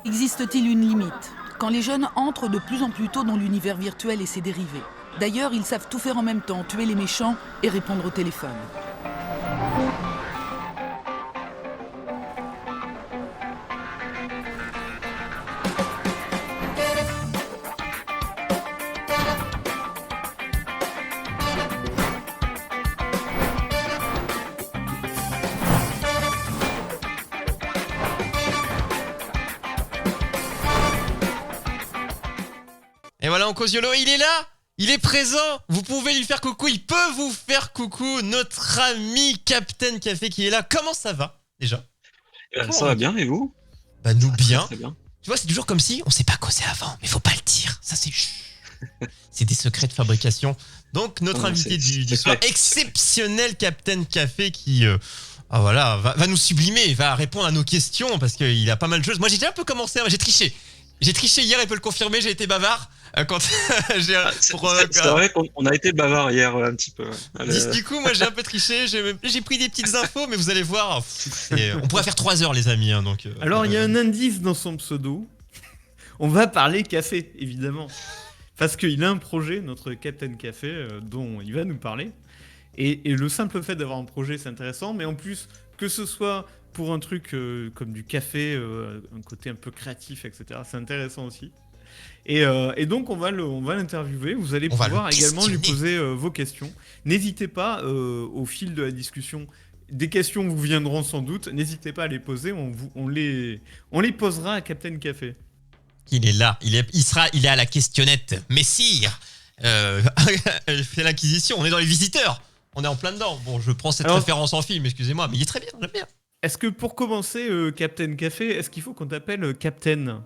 Existe-t-il une limite quand les jeunes entrent de plus en plus tôt dans l'univers virtuel et ses dérivés? D'ailleurs, ils savent tout faire en même temps, tuer les méchants et répondre au téléphone. Et voilà, Onco Ziolo, il est là. Il est présent. Vous pouvez lui faire coucou. Il peut vous faire coucou. Notre ami Captain Café qui est là. Comment ça va déjà? Ça va bien, et vous? Bah nous Très, bien. très bien. Tu vois, c'est toujours comme si on sait pas causer avant, mais faut pas le dire. Ça c'est c'est des secrets de fabrication. Donc notre Non, invité c'est du soir, secret. exceptionnel Captain Café qui voilà, va nous sublimer, va répondre à nos questions parce qu'il a pas mal de choses. Moi j'ai déjà un peu commencé, j'ai triché. J'ai triché hier, il peut le confirmer, j'ai été bavard quand j'ai C'est vrai qu'on a été bavard hier un petit peu. Du coup, moi j'ai un peu triché, j'ai pris des petites infos, mais vous allez voir, on pourrait faire 3 heures les amis. Hein, donc, Alors il y a un indice dans son pseudo. On va parler café, évidemment. Parce qu'il a un projet, notre Captain Café, dont il va nous parler. Et le simple fait d'avoir un projet, c'est intéressant. Mais en plus, que ce soit pour un truc comme du café, un côté un peu créatif, etc., c'est intéressant aussi. Et donc on va l'interviewer. Vous allez pouvoir également lui poser vos questions. N'hésitez pas au fil de la discussion. Des questions vous viendront sans doute. N'hésitez pas à les poser. On les posera à Captain Café. Il est là, il est à la questionnette. Messire, fait l'acquisition. On est dans les visiteurs. On est en plein dedans. Bon, je prends cette référence en film. Excusez-moi, mais il est très bien. J'aime bien. Est-ce que pour commencer, Captain Café, est-ce qu'il faut qu'on t'appelle Captain?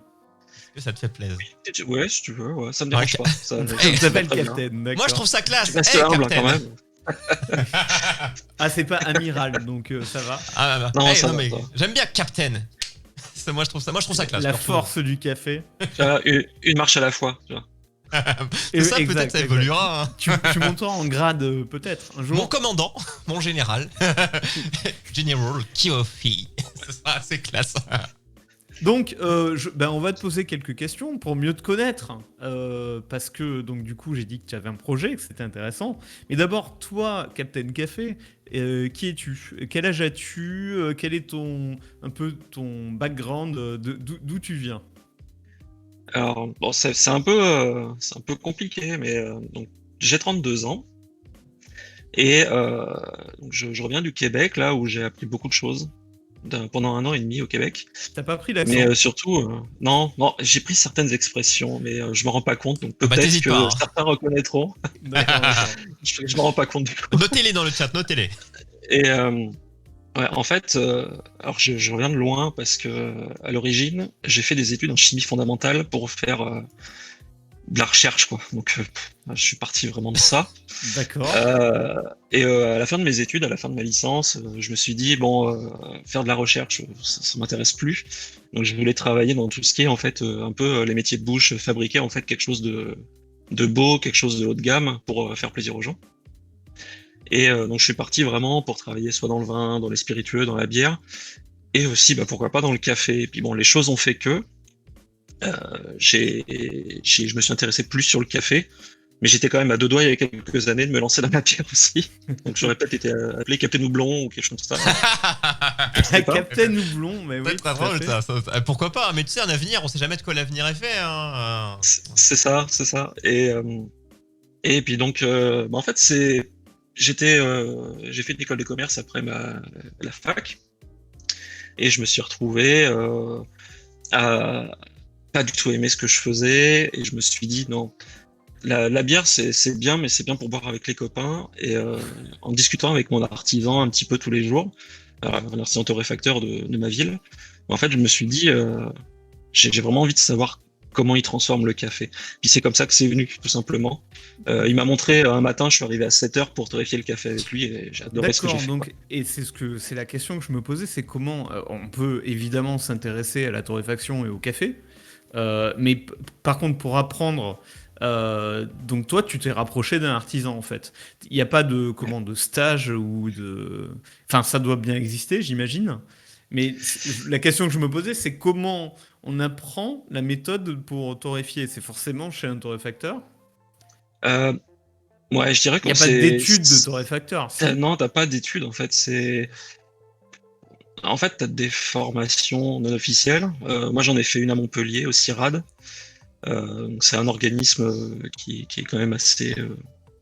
Est-ce que ça te fait plaisir? Ouais, si tu veux, ouais, ça me dérange pas. Ça t'appelle Captain, d'accord. Moi, je trouve ça classe. C'est humble quand même. Ah, c'est pas amiral, donc ça va. Ah, bah. Non, ça va, mais ça va. j'aime bien Captain. Moi, je trouve ça classe. La force du café. Une marche à la fois. Tu vois. Et ça, peut-être, ça évoluera. Hein. Tu monteras en grade, peut-être, un jour. Mon commandant, mon général, General Kiofi. C'est classe. Donc, on va te poser quelques questions pour mieux te connaître. Parce que, donc, du coup, j'ai dit que tu avais un projet, que c'était intéressant. Mais d'abord, toi, Captain Café, qui es-tu? Quel âge as-tu? Quel est ton background? D'où tu viens? Alors, bon, c'est un peu compliqué, mais donc j'ai 32 ans et donc je reviens du Québec, là où j'ai appris beaucoup de choses pendant 1 an et demi au Québec. T'as pas pris l'accent? Mais surtout, non, j'ai pris certaines expressions, mais je m'en rends pas compte, donc peut-être t'hésites que pas, hein. certains reconnaîtront. D'accord. Je m'en rends pas compte du coup. Notez-les dans le chat, notez-les. Et ouais, en fait, alors je reviens de loin parce que à l'origine, j'ai fait des études en chimie fondamentale pour faire de la recherche, quoi. Donc, je suis parti vraiment de ça. D'accord. Et à la fin de mes études, à la fin de ma licence, je me suis dit bon, faire de la recherche, ça m'intéresse plus. Donc, je voulais travailler dans tout ce qui est en fait un peu les métiers de bouche, fabriquer en fait quelque chose de beau, quelque chose de haut de gamme pour faire plaisir aux gens. Et donc je suis parti vraiment pour travailler soit dans le vin, dans les spiritueux, dans la bière, et aussi pourquoi pas dans le café. Et puis bon, les choses ont fait que je me suis intéressé plus sur le café, mais j'étais quand même à 2 doigts il y a quelques années de me lancer dans la bière aussi. Donc j'aurais peut-être été appelé Captain Houblon ou quelque chose comme ça. Captain Houblon, mais oui. C'est très drôle ça. Pourquoi pas? Mais tu sais, un avenir, on sait jamais de quoi l'avenir est fait. Hein. C'est ça. Et puis donc, en fait, j'ai fait une école de commerce après la fac, et je me suis retrouvé à pas du tout aimer ce que je faisais, et je me suis dit non, la bière c'est bien, mais c'est bien pour boire avec les copains, et en discutant avec mon artisan un petit peu tous les jours, un artisan torréfacteur de ma ville, en fait je me suis dit j'ai vraiment envie de savoir comment il transforme le café. Puis c'est comme ça que c'est venu, tout simplement. Il m'a montré un matin, je suis arrivé à 7h pour torréfier le café avec lui, et j'ai adoré ce que j'ai fait. Donc, et c'est la question que je me posais, c'est comment on peut évidemment s'intéresser à la torréfaction et au café, mais par contre pour apprendre, donc toi tu t'es rapproché d'un artisan en fait. Il n'y a pas de stage ou de... Enfin ça doit bien exister j'imagine. Mais la question que je me posais, c'est comment on apprend la méthode pour torréfier? C'est forcément chez un torréfacteur? Euh, ouais, je dirais Il n'y que a pas d'études de torréfacteur, si? Non, t'as pas d'études en fait. En fait, t'as des formations non officielles. Moi, j'en ai fait une à Montpellier, au CIRAD. Donc c'est un organisme qui est quand même assez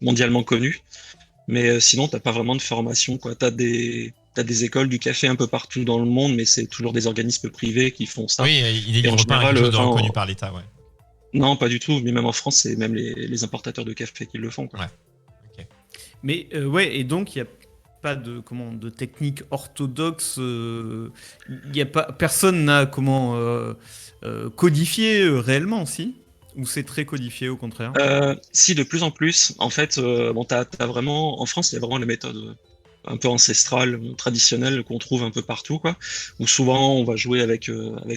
mondialement connu. Mais sinon, t'as pas vraiment de formation, quoi. T'as des écoles du café un peu partout dans le monde, mais c'est toujours des organismes privés qui font ça. Oui, il Et en délivre pas général, quelque chose de reconnu par l'État, ouais. non, pas du tout. Mais même en France, c'est même les importateurs de café qui le font, quoi. Ouais. Ok. Mais ouais, et donc il n'y a pas de technique orthodoxe. Y a pas, personne n'a codifié réellement, si? Ou c'est très codifié au contraire? Si, de plus en plus, en fait, bon, t'as vraiment, en France, il y a vraiment les méthodes un peu ancestrales, traditionnelles qu'on trouve un peu partout, quoi. Où souvent, on va jouer avec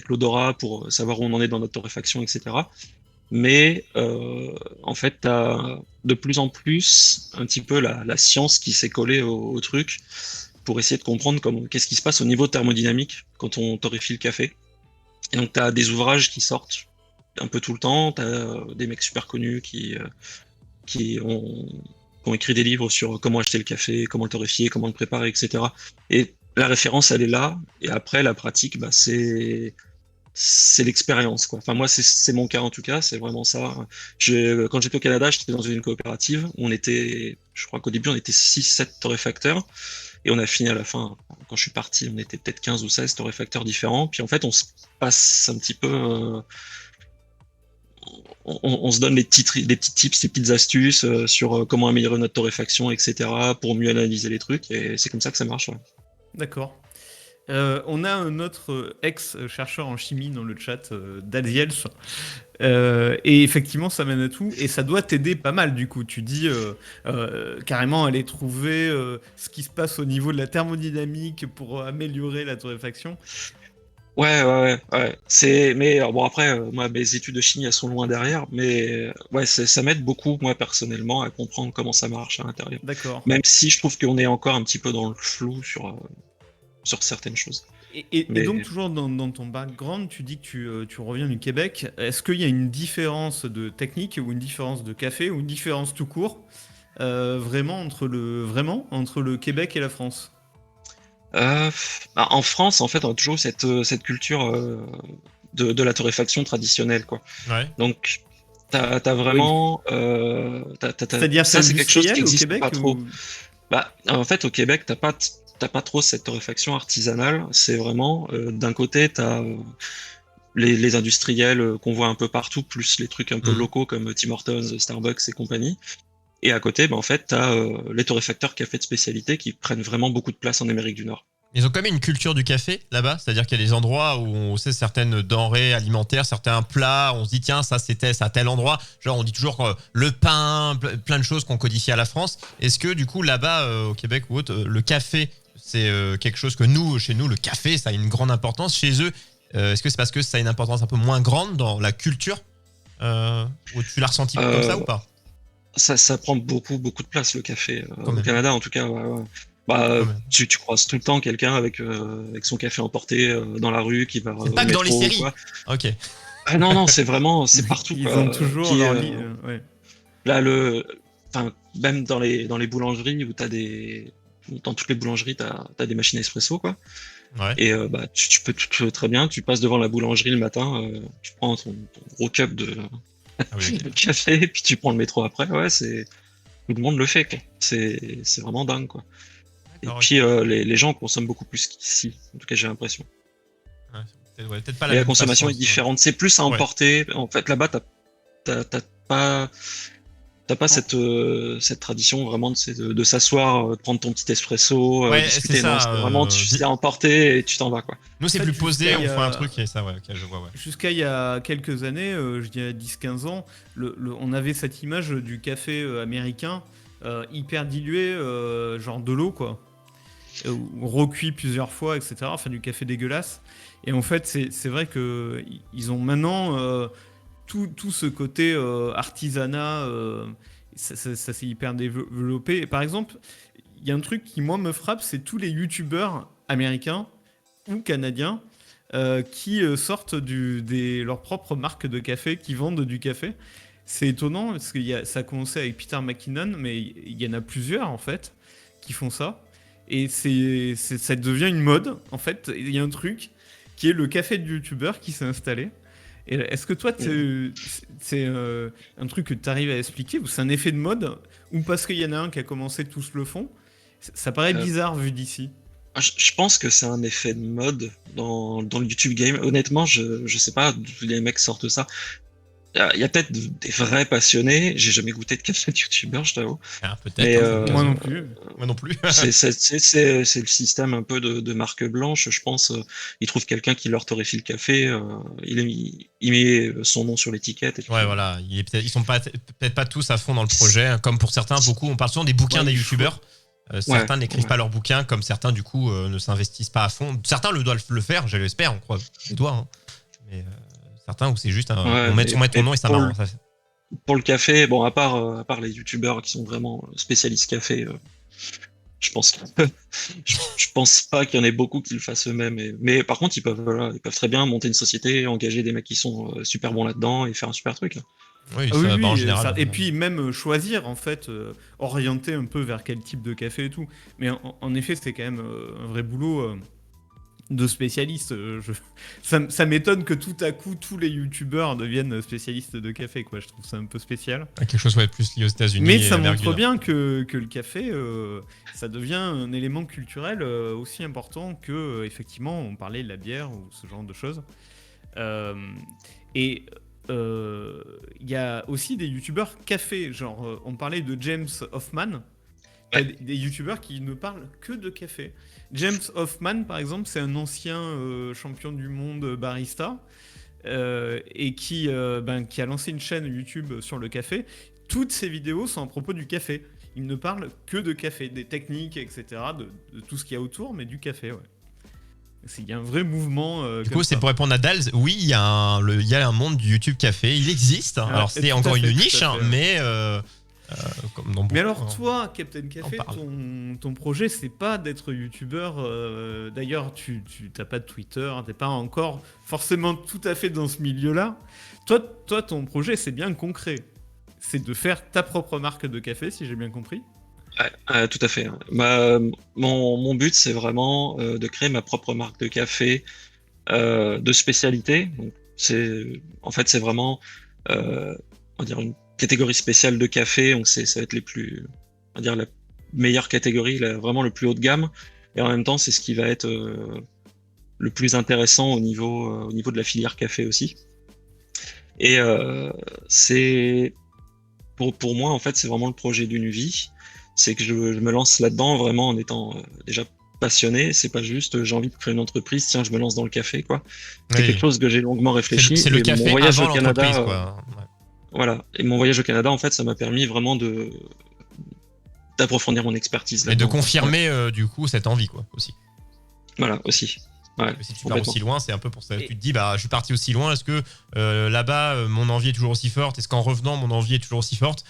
l'odorat pour savoir où on en est dans notre torréfaction, etc. Mais en fait, t'as de plus en plus un petit peu la science qui s'est collée au truc pour essayer de comprendre qu'est-ce qui se passe au niveau thermodynamique quand on torréfie le café. Et donc, t'as des ouvrages qui sortent un peu tout le temps. T'as des mecs super connus qui ont écrit des livres sur comment acheter le café, comment le torréfier, comment le préparer, etc. Et la référence, elle est là. Et après, la pratique, bah, c'est l'expérience, quoi. Enfin, moi, c'est mon cas en tout cas, c'est vraiment ça. Quand j'étais au Canada, j'étais dans une coopérative où je crois qu'au début, on était 6-7 torréfacteurs. Et on a fini à la fin, quand je suis parti, on était peut-être 15 ou 16 torréfacteurs différents. Puis en fait, on se passe un petit peu, on se donne des petits tips, des petites astuces sur comment améliorer notre torréfaction, etc., pour mieux analyser les trucs. Et c'est comme ça que ça marche. Ouais. D'accord. On a un autre ex-chercheur en chimie dans le chat, Daziels. Et effectivement, ça mène à tout. Et ça doit t'aider pas mal, du coup. Tu dis carrément aller trouver ce qui se passe au niveau de la thermodynamique pour améliorer la torréfaction. Ouais. Mais alors, bon, après, moi, mes études de chimie, elles sont loin derrière. Mais ouais, ça m'aide beaucoup, moi, personnellement, à comprendre comment ça marche à l'intérieur. D'accord. Même si je trouve qu'on est encore un petit peu dans le flou sur certaines choses. Et Mais donc, toujours dans ton background, tu dis que tu reviens du Québec. Est-ce qu'il y a une différence de technique ou une différence de café ou une différence tout court vraiment entre le Québec et la France? bah, en France, en fait, on a toujours eu cette culture de la torréfaction traditionnelle, quoi. Ouais. Donc, t'as vraiment, C'est-à-dire c'est ça, c'est quelque chose qui industriel au existe Québec pas trop. ou... Bah, en fait, au Québec, t'as pas trop cette torréfaction artisanale. C'est vraiment, d'un côté, t'as les industriels qu'on voit un peu partout, plus les trucs un peu Mhm. locaux comme Tim Hortons, Starbucks et compagnie. Et à côté, bah, en fait, t'as les torréfacteurs café de spécialité qui prennent vraiment beaucoup de place en Amérique du Nord. Ils ont quand même une culture du café là-bas, c'est-à-dire qu'il y a des endroits où on sait certaines denrées alimentaires, certains plats, on se dit tiens ça c'était à tel endroit, genre on dit toujours le pain, plein de choses qu'on codifie à la France. Est-ce que du coup là-bas au Québec ou autre, le café c'est quelque chose que chez nous le café ça a une grande importance, chez eux est-ce que c'est parce que ça a une importance un peu moins grande dans la culture ou tu l'as ressenti comme ça ou Euh, pas? ça prend beaucoup de place le café Quand au même, Canada en tout cas. Ouais. Bah, quand même. tu croises tout le temps quelqu'un avec son café emporté dans la rue qui va C'est au pas que dans les métro ou séries. quoi. Ok. Ah non, c'est vraiment, c'est partout Ils quoi. ont toujours Puis leur lit. Ouais. là enfin même dans les boulangeries où dans toutes les boulangeries t'as des machines espresso quoi. Ouais. Et bah tu peux très bien, tu passes devant la boulangerie le matin, tu prends ton gros cup Ah oui, de ok. café, et puis tu prends le métro après. Ouais, tout le monde le fait quoi. C'est vraiment dingue quoi. Et D'accord, puis ok. les gens consomment beaucoup plus qu'ici, en tout cas j'ai l'impression. Ouais, peut-être pas la Et la même consommation façon. est différente, c'est plus à Ouais. emporter. En fait là-bas t'as pas t'as pas cette tradition vraiment de s'asseoir, de prendre ton petit espresso, Ouais, c'est discuter. Non, ça. c'est vraiment c'est à emporter et tu t'en vas quoi. Nous, c'est En fait, plus posé, jusqu'à il on y fait un a- truc et ça, ouais, ok, je vois, ouais. Jusqu'à il y a quelques années, je dirais 10-15 ans, on avait cette image du café américain hyper dilué, genre de l'eau, quoi. Recuit plusieurs fois, etc. Enfin, du café dégueulasse. Et en fait, c'est vrai que ils ont maintenant tout ce côté artisanat, ça s'est hyper développé. Et par exemple, il y a un truc qui, moi, me frappe, c'est tous les youtubeurs américains ou canadiens qui sortent leurs propres marques de café, qui vendent du café. C'est étonnant parce que ça a commencé avec Peter McKinnon, mais il y en a plusieurs en fait qui font ça. Et ça devient une mode. En fait, il y a un truc qui est le café de youtubeur qui s'est installé. Et est-ce que toi, c'est un truc que tu arrives à expliquer, ou c'est un effet de mode, ou parce qu'il y en a un qui a commencé, tous le font? Ça paraît bizarre vu d'ici. Je pense que c'est un effet de mode dans le YouTube game. Honnêtement, je sais pas d'où les mecs sortent ça. Il y a peut-être des vrais passionnés. J'ai jamais goûté de café de youtubeur, je t'avoue. Ah, peut-être. Mais, Moi non plus. Moi non plus. c'est le système un peu de marque blanche. Je pense, ils trouvent quelqu'un qui leur torréfie le café. Il met son nom sur l'étiquette. Et tout. Ouais, voilà. Ils sont peut-être pas tous à fond dans le projet. Hein, comme pour certains, beaucoup. On parle souvent des bouquins des youtubeurs. Certains n'écrivent pas leurs bouquins, comme certains, du coup, ne s'investissent pas à fond. Certains doivent le faire, je l'espère, on croit les doigts. Hein. Mais certains où c'est juste on met ton nom et ça marche. Pour le café, bon, à part les youtubeurs qui sont vraiment spécialistes café, je pense je pense pas qu'il y en ait beaucoup qui le fassent eux-mêmes. Mais par contre, ils peuvent très bien monter une société, engager des mecs qui sont super bons là-dedans et faire un super truc. Là. Oui, Ah oui, en général. et puis même choisir, en fait, orienter un peu vers quel type de café et tout. Mais en effet, c'est quand même un vrai boulot de spécialiste. Ça m'étonne que tout à coup, tous les youtubeurs deviennent spécialistes de café, quoi. Je trouve ça un peu spécial. Quelque chose plus lié aux États-Unis. Mais ça montre bien que le café, ça devient un élément culturel aussi important que, effectivement, on parlait de la bière ou ce genre de choses. Il y a aussi des youtubeurs café, genre on parlait de James Hoffman. Des youtubeurs qui ne parlent que de café. James Hoffman, par exemple, c'est un ancien champion du monde barista et qui a lancé une chaîne YouTube sur le café. Toutes ses vidéos sont à propos du café. Il ne parle que de café, des techniques, etc., de tout ce qu'il y a autour, mais du café, ouais. Il y a un vrai mouvement. Du coup, c'est pour répondre à Dals. Oui, il y a un monde du YouTube Café. Il existe. Hein. Alors, c'est encore une niche, hein, mais. Mais alors, toi, Captain Café, ton projet, c'est pas d'être youtubeur. D'ailleurs, tu n'as pas de Twitter. T'es pas encore forcément tout à fait dans ce milieu-là. Toi, ton projet, c'est bien concret. C'est de faire ta propre marque de café, si j'ai bien compris. Tout à fait. Mon but, c'est vraiment de créer ma propre marque de café de spécialité. Donc, c'est vraiment on va dire une catégorie spéciale de café. Donc ça va être on va dire la meilleure catégorie, vraiment le plus haut de gamme. Et en même temps, c'est ce qui va être le plus intéressant au niveau de la filière café aussi. Et c'est pour moi, en fait, c'est vraiment le projet d'une vie. C'est que je me lance là-dedans vraiment en étant déjà passionné. C'est pas juste j'ai envie de créer une entreprise, tiens, je me lance dans le café, quoi. C'est quelque chose que j'ai longuement réfléchi. C'est le café mon voyage avant au Canada, l'entreprise, quoi. Ouais. Voilà. Et mon voyage au Canada, en fait, ça m'a permis vraiment d'approfondir mon expertise. Et de confirmer du coup cette envie, quoi, aussi. Voilà, aussi. Ouais, si tu pars aussi loin, c'est un peu pour ça. Tu te dis, je suis parti aussi loin. Est-ce que là-bas, mon envie est toujours aussi forte? Est-ce qu'en revenant, mon envie est toujours aussi forte?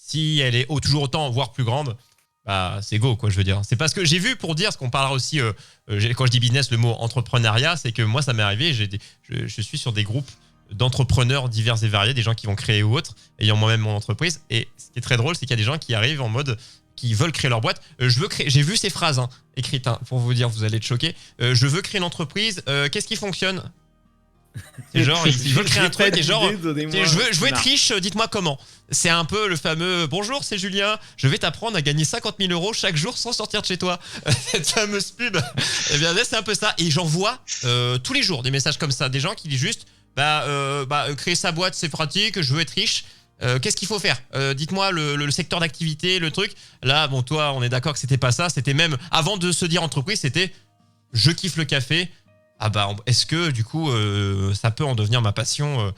Si elle est toujours autant, voire plus grande, c'est go, quoi, je veux dire. C'est parce que j'ai vu, pour dire, ce qu'on parlera aussi, quand je dis business, le mot entrepreneuriat, c'est que moi, ça m'est arrivé, je suis sur des groupes d'entrepreneurs divers et variés, des gens qui vont créer ou autres, ayant moi-même mon entreprise. Et ce qui est très drôle, c'est qu'il y a des gens qui arrivent en mode, qui veulent créer leur boîte. J'ai vu ces phrases écrites, pour vous dire, vous allez être choqués. Je veux créer une entreprise, qu'est-ce qui fonctionne? C'est genre, ils veulent créer un truc et genre, je veux être riche, dites-moi comment. C'est un peu le fameux bonjour, c'est Julien, je vais t'apprendre à gagner 50 000 € chaque jour sans sortir de chez toi. Cette fameuse pub, eh bien, c'est un peu ça. Et j'en vois tous les jours des messages comme ça, des gens qui disent juste créer sa boîte, c'est pratique, je veux être riche. Qu'est-ce qu'il faut faire? Dites-moi le secteur d'activité, le truc. Là, bon, toi, on est d'accord que c'était pas ça. C'était même, avant de se dire entreprise, c'était je kiffe le café. Est-ce que du coup ça peut en devenir ma passion?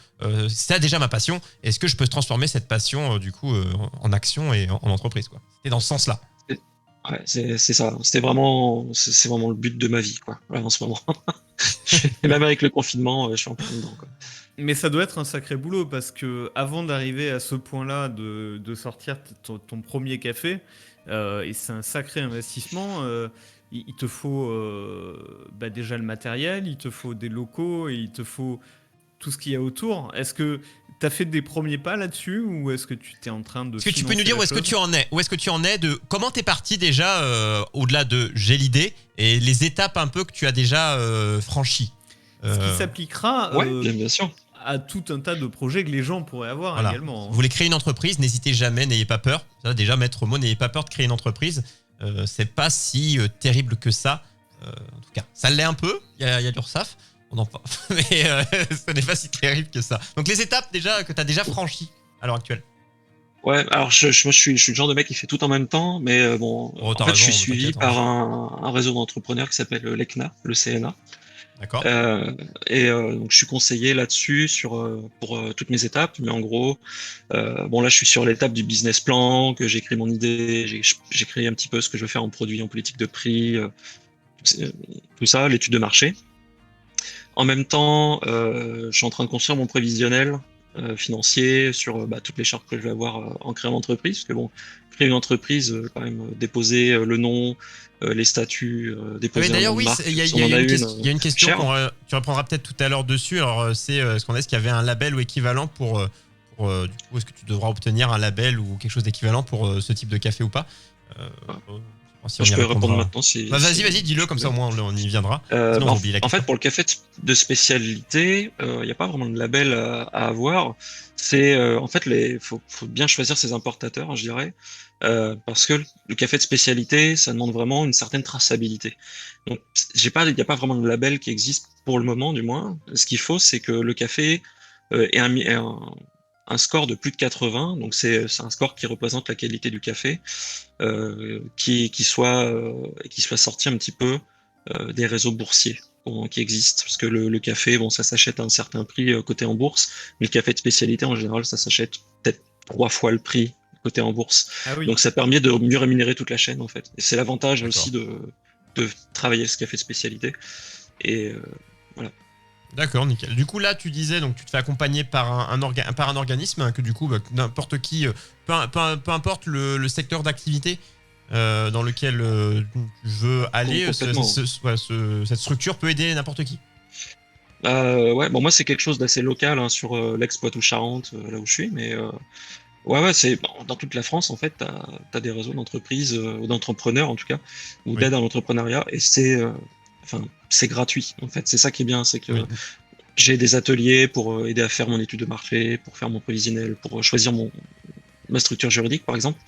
C'est déjà ma passion. Est-ce que je peux transformer cette passion du coup en action et en entreprise, quoi? C'était dans ce sens-là. Ouais, c'est ça. C'est vraiment le but de ma vie, quoi. Là, en ce moment. Et même avec le confinement, je suis en plein dedans, quoi. Mais ça doit être un sacré boulot parce que avant d'arriver à ce point-là de sortir ton premier café, et c'est un sacré investissement. il te faut déjà le matériel, il te faut des locaux et il te faut tout ce qu'il y a autour. Est-ce que tu as fait des premiers pas là-dessus ou est-ce que tu t'es en train de Est-ce que tu peux nous financer dire la où est-ce que chose tu en es? Où est-ce que tu en es de comment t'es parti déjà au-delà de j'ai l'idée et les étapes un peu que tu as déjà franchies? Ce qui s'appliquera Ouais, bien sûr. à tout un tas de projets que les gens pourraient avoir Voilà. également. Vous voulez créer une entreprise, n'hésitez jamais, n'ayez pas peur. Ça, déjà, maître mot, n'ayez pas peur de créer une entreprise. C'est pas si terrible que ça. En tout cas, ça l'est un peu. Il y a l'URSSAF, on en parle. Mais ce n'est pas si terrible que ça. Donc, les étapes déjà que tu as déjà franchies à l'heure actuelle. Ouais, alors je suis le genre de mec qui fait tout en même temps, mais bon, Oh, t'as en fait, je raison, suis suivi t'inquiète, par un réseau d'entrepreneurs qui s'appelle l'ECNA, le CNA. D'accord. Donc je suis conseiller là-dessus pour toutes mes étapes, mais en gros, bon là je suis sur l'étape du business plan, que j'ai écrit mon idée, j'ai créé un petit peu ce que je veux faire en produit, en politique de prix, tout ça, l'étude de marché. En même temps, je suis en train de construire mon prévisionnel financier sur toutes les charges que je vais avoir en créant l'entreprise, parce que bon, créer une entreprise, quand même déposer le nom, les statuts, déposer Oui, un d'ailleurs, nom de oui, marque, il y a, si on en a il une, y a une question chère. tu reprendras peut-être tout à l'heure dessus. Alors, c'est est-ce qu'on est-ce qu'il y avait un label ou équivalent pour du coup, est-ce que tu devras obtenir un label ou quelque chose d'équivalent pour ce type de café ou pas? Si on Je y peux répondre répondra. maintenant si. Bah, si- vas-y, dis-le, comme ça au moins on y viendra. Sinon, Bah, on oublie la en question. fait, pour le café de spécialité, il n'y a pas vraiment de label à avoir. C'est en fait faut bien choisir ses importateurs, hein, je dirais, parce que le café de spécialité, ça demande vraiment une certaine traçabilité. Donc, il n'y a pas vraiment de label qui existe pour le moment, du moins. Ce qu'il faut, c'est que le café ait un score de plus de 80. Donc, c'est un score qui représente la qualité du café, qui soit sorti un petit peu des réseaux boursiers qui existent. Parce que le café, bon, ça s'achète à un certain prix coté en bourse, mais le café de spécialité, en général, ça s'achète peut-être 3 fois le prix coté en bourse. Ah oui. Donc ça permet de mieux rémunérer toute la chaîne, en fait. Et c'est l'avantage D'accord. aussi de travailler ce café de spécialité. Et voilà. D'accord, nickel. Du coup, là, tu disais, donc tu te fais accompagner par un organisme, hein, que du coup, n'importe qui, peu importe le secteur d'activité dans lequel tu veux aller, Complètement. cette structure peut aider n'importe qui. Ouais, bon, moi, c'est quelque chose d'assez local, hein, sur l'Ex-Poitou-Charentes, là où je suis, mais ouais, c'est bon, dans toute la France, en fait, t'as des réseaux d'entreprises, ou d'entrepreneurs, en tout cas, ou Oui. d'aide à l'entrepreneuriat, et c'est gratuit, en fait. C'est ça qui est bien, c'est que Oui. j'ai des ateliers pour aider à faire mon étude de marché, pour faire mon prévisionnel, pour choisir ma structure juridique, par exemple.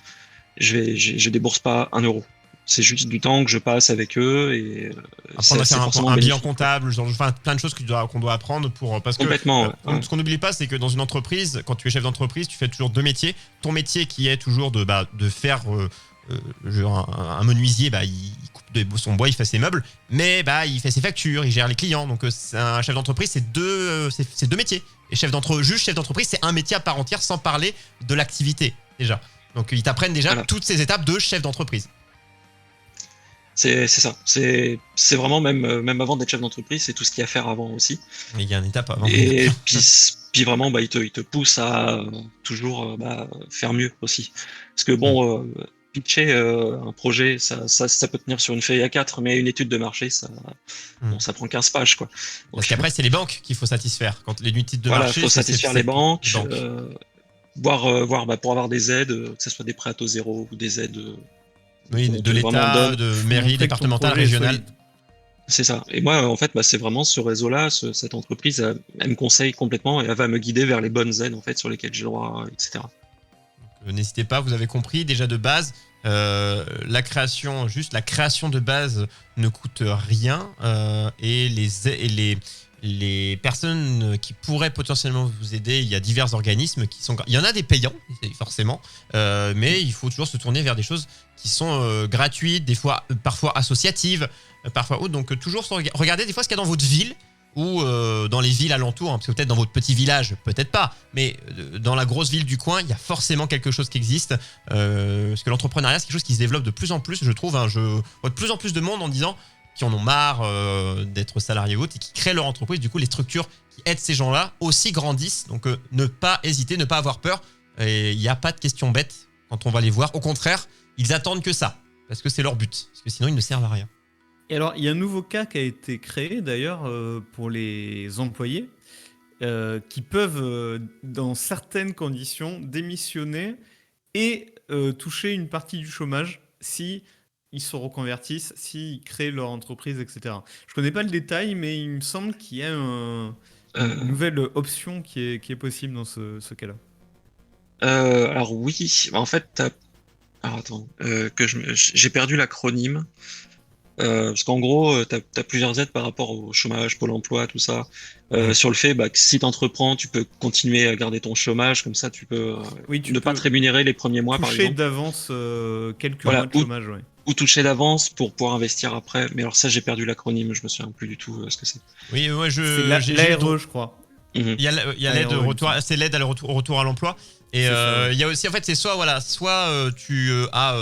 Je débourse pas 1 euro. C'est juste du temps que je passe avec eux et Apprendre à c'est faire forcément un bilan bénéfique, quoi. comptable, enfin, plein de choses qu'on doit apprendre parce que Complètement, ouais. ce qu'on n'oublie pas, c'est que dans une entreprise, quand tu es chef d'entreprise, tu fais toujours deux métiers. Ton métier qui est toujours de faire un menuisier, il coupe son bois, il fait ses meubles, mais il fait ses factures, il gère les clients. Donc un chef d'entreprise, c'est deux métiers. Et chef d'entreprise, c'est un métier à part entière, sans parler de l'activité déjà. Donc ils t'apprennent déjà Voilà. toutes ces étapes de chef d'entreprise. C'est ça. C'est vraiment même avant d'être chef d'entreprise, c'est tout ce qu'il y a à faire avant aussi. Mais il y a une étape avant. Et puis vraiment, il te pousse à toujours faire mieux aussi. Parce que bon, pitcher un projet, ça peut tenir sur une feuille A4, mais une étude de marché, ça prend 15 pages, quoi. Parce Donc, qu'après, c'est les banques qu'il faut satisfaire. Quand les unités de voilà, marché, faut satisfaire les banques, banques. voir pour avoir des aides, que ce soit des prêts à taux zéro ou des aides. Oui, on de vraiment l'État, donne. de Faut mairie, montrer que ton départementale, projet est régionale. solide. C'est ça. Et moi, en fait, c'est vraiment ce réseau-là, cette entreprise, elle me conseille complètement et elle va me guider vers les bonnes aides, en fait, sur lesquelles j'ai le droit, etc. N'hésitez pas, vous avez compris déjà de base. La création de base ne coûte rien et les personnes qui pourraient potentiellement vous aider, il y a divers organismes il y en a des payants forcément, mais il faut toujours se tourner vers des choses qui sont gratuites, des fois parfois associatives, parfois autres. Donc toujours regardez des fois ce qu'il y a dans votre ville ou dans les villes alentours, hein, parce que peut-être dans votre petit village, peut-être pas, mais dans la grosse ville du coin, il y a forcément quelque chose qui existe, parce que l'entrepreneuriat, c'est quelque chose qui se développe de plus en plus, je trouve. Je vois de plus en plus de monde en disant qui en ont marre d'être salariés ou autres et qui créent leur entreprise. Du coup, les structures qui aident ces gens-là aussi grandissent, donc ne pas hésiter, ne pas avoir peur, et il n'y a pas de questions bêtes quand on va les voir. Au contraire, ils attendent que ça, parce que c'est leur but, parce que sinon ils ne servent à rien. Et alors, il y a un nouveau cas qui a été créé d'ailleurs pour les employés qui peuvent, dans certaines conditions, démissionner et toucher une partie du chômage si ils se reconvertissent, s'ils créent leur entreprise, etc. Je connais pas le détail, mais il me semble qu'il y a une Euh, nouvelle option qui est possible dans ce cas-là. alors oui, en fait, alors attends, j'ai perdu l'acronyme. Parce qu'en gros, t'as plusieurs aides par rapport au chômage, Pôle emploi, tout ça. Sur le fait que si t'entreprends, tu peux continuer à garder ton chômage, comme ça tu peux Oui, tu ne pas peux te rémunérer les premiers mois, par toucher exemple. d'avance quelques Voilà, mois de chômage, ouais. ou toucher d'avance pour pouvoir investir après. Mais alors ça, j'ai perdu l'acronyme, je me souviens plus du tout ce que c'est. Oui, ouais, C'est j'ai eu l'ARE, je crois. Mhm. il y a l'aide Alors, au retour, c'est l'aide au retour à l'emploi. Et C'est ça, ouais. il y a aussi, en fait, c'est soit tu as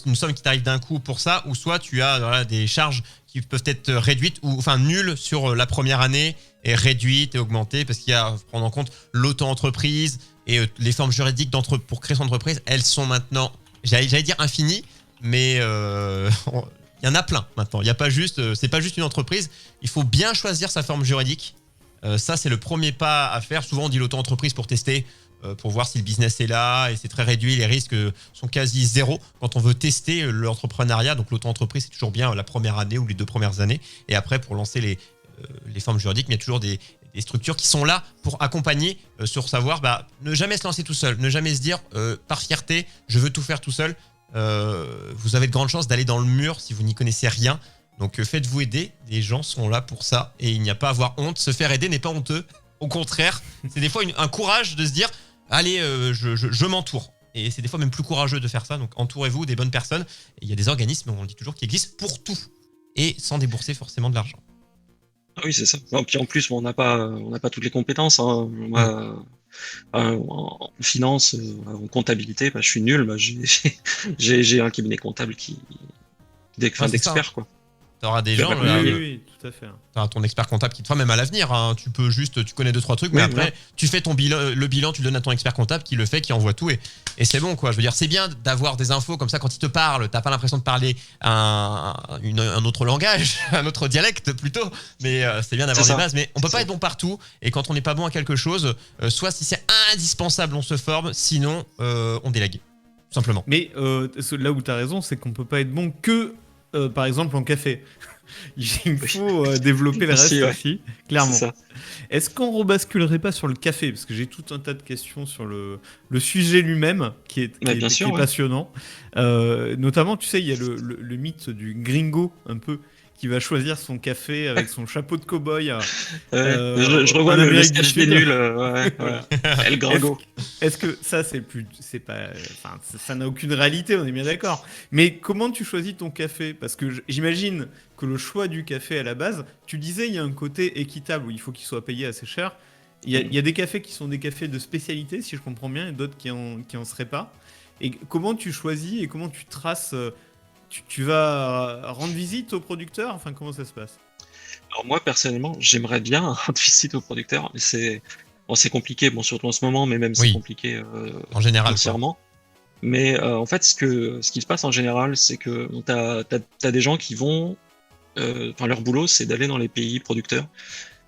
une somme qui t'arrive d'un coup pour ça, ou soit tu as voilà, des charges qui peuvent être réduites ou enfin nulles sur la première année et réduites et augmentées parce qu'il y a à prendre en compte l'auto-entreprise et les formes juridiques pour créer son entreprise. Elles sont maintenant, j'allais dire infinies, mais il y en a plein maintenant. Il y a pas juste, c'est pas juste une entreprise. Il faut bien choisir sa forme juridique. Ça, c'est le premier pas à faire. Souvent, on dit l'auto-entreprise pour tester, pour voir si le business est là, et c'est très réduit. Les risques sont quasi zéro quand on veut tester l'entrepreneuriat. Donc, l'auto-entreprise, c'est toujours bien la première année ou les 2 premières années. Et après, pour lancer les formes juridiques, mais il y a toujours des structures qui sont là pour accompagner sur savoir ne jamais se lancer tout seul, ne jamais se dire par fierté, je veux tout faire tout seul. Vous avez de grandes chances d'aller dans le mur si vous n'y connaissez rien. Donc faites-vous aider, les gens sont là pour ça et il n'y a pas à avoir honte. Se faire aider n'est pas honteux, au contraire, c'est des fois un courage de se dire allez, je m'entoure. Et c'est des fois même plus courageux de faire ça, donc entourez-vous des bonnes personnes. Et il y a des organismes, on le dit toujours, qui existent pour tout et sans débourser forcément de l'argent. Ah oui, c'est ça. Non, puis en plus, on n'a pas toutes les compétences, hein. Moi, en finance, en comptabilité, je suis nul. J'ai un cabinet comptable Ouais, c'est ça, hein. d'experts, quoi. T'auras des Qui a gens, pas Oui, compris. oui, tout à fait. t'auras ton expert comptable qui te fera même à l'avenir. Hein. Tu connais 2-3 trucs, mais Oui, après, voilà. tu fais le bilan, tu le donnes à ton expert comptable qui le fait, qui envoie tout et c'est bon, quoi. Je veux dire, c'est bien d'avoir des infos comme ça quand il te parle. T'as pas l'impression de parler un autre langage, un autre dialecte plutôt, mais c'est bien d'avoir C'est des ça. bases. Mais on peut C'est pas ça. être bon partout et quand on n'est pas bon à quelque chose, soit si c'est indispensable, on se forme, sinon on délègue, tout simplement. Mais là où tu as raison, c'est qu'on peut pas être bon que, par exemple, en café. Il faut développer le reste Aussi, ouais. aussi, C'est clairement. ça. Est-ce qu'on rebasculerait pas sur le café? Parce que j'ai tout un tas de questions sur le sujet lui-même Mais bien qui sûr, est ouais. passionnant. Notamment, tu sais, il y a le mythe du gringo, un peu, qui va choisir son café avec son chapeau de cow-boy Ouais. Je revois en le Amérique du sketch des Sud. nuls. Ouais, ouais. Voilà. El Gringo. Est-ce que ça, c'est pas, enfin, ça n'a aucune réalité, on est bien d'accord. Mais comment tu choisis ton café? Parce que j'imagine que le choix du café à la base, tu disais, il y a un côté équitable où il faut qu'il soit payé assez cher. Il y a des cafés qui sont des cafés de spécialité, si je comprends bien, et d'autres qui en seraient pas. Et comment tu choisis et comment tu traces tu vas rendre visite au producteur? Enfin, comment ça se passe? Alors moi, personnellement, j'aimerais bien rendre visite au producteur, mais c'est compliqué, bon, surtout en ce moment, mais même c'est Oui, compliqué en général, quoi. financièrement. Mais en fait, ce qui se passe en général, c'est que t'as des gens qui vont, enfin leur boulot, c'est d'aller dans les pays producteurs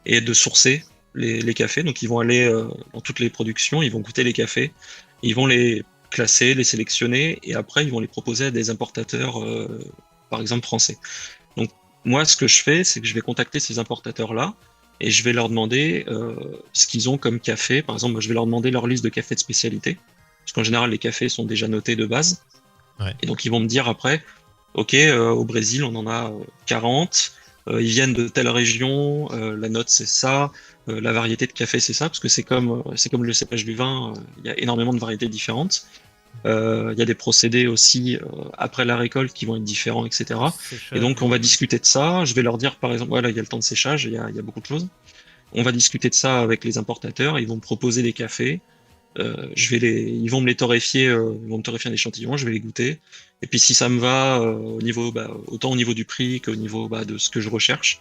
et de sourcer les cafés. Donc ils vont aller dans toutes les productions, ils vont goûter les cafés, ils vont les classer, les sélectionner, et après ils vont les proposer à des importateurs, par exemple français. Donc moi, ce que je fais, c'est que je vais contacter ces importateurs-là et je vais leur demander ce qu'ils ont comme café. Par exemple, je vais leur demander leur liste de cafés de spécialité, parce qu'en général, les cafés sont déjà notés de base. Ouais. Et donc ils vont me dire après, ok, au Brésil, on en a 40. Ils viennent de telle région, la note c'est ça, la variété de café c'est ça, parce que c'est comme le cépage du vin, il y a énormément de variétés différentes. Il y a des procédés aussi après la récolte qui vont être différents, etc. Et donc on va discuter de ça. Je vais leur dire par exemple, voilà, il y a le temps de séchage, il y a beaucoup de choses. On va discuter de ça avec les importateurs. Ils vont me proposer des cafés. Ils vont me les torréfier, ils vont me torréfier un échantillon, je vais les goûter. Et puis si ça me va au niveau, autant au niveau du prix qu'au niveau de ce que je recherche,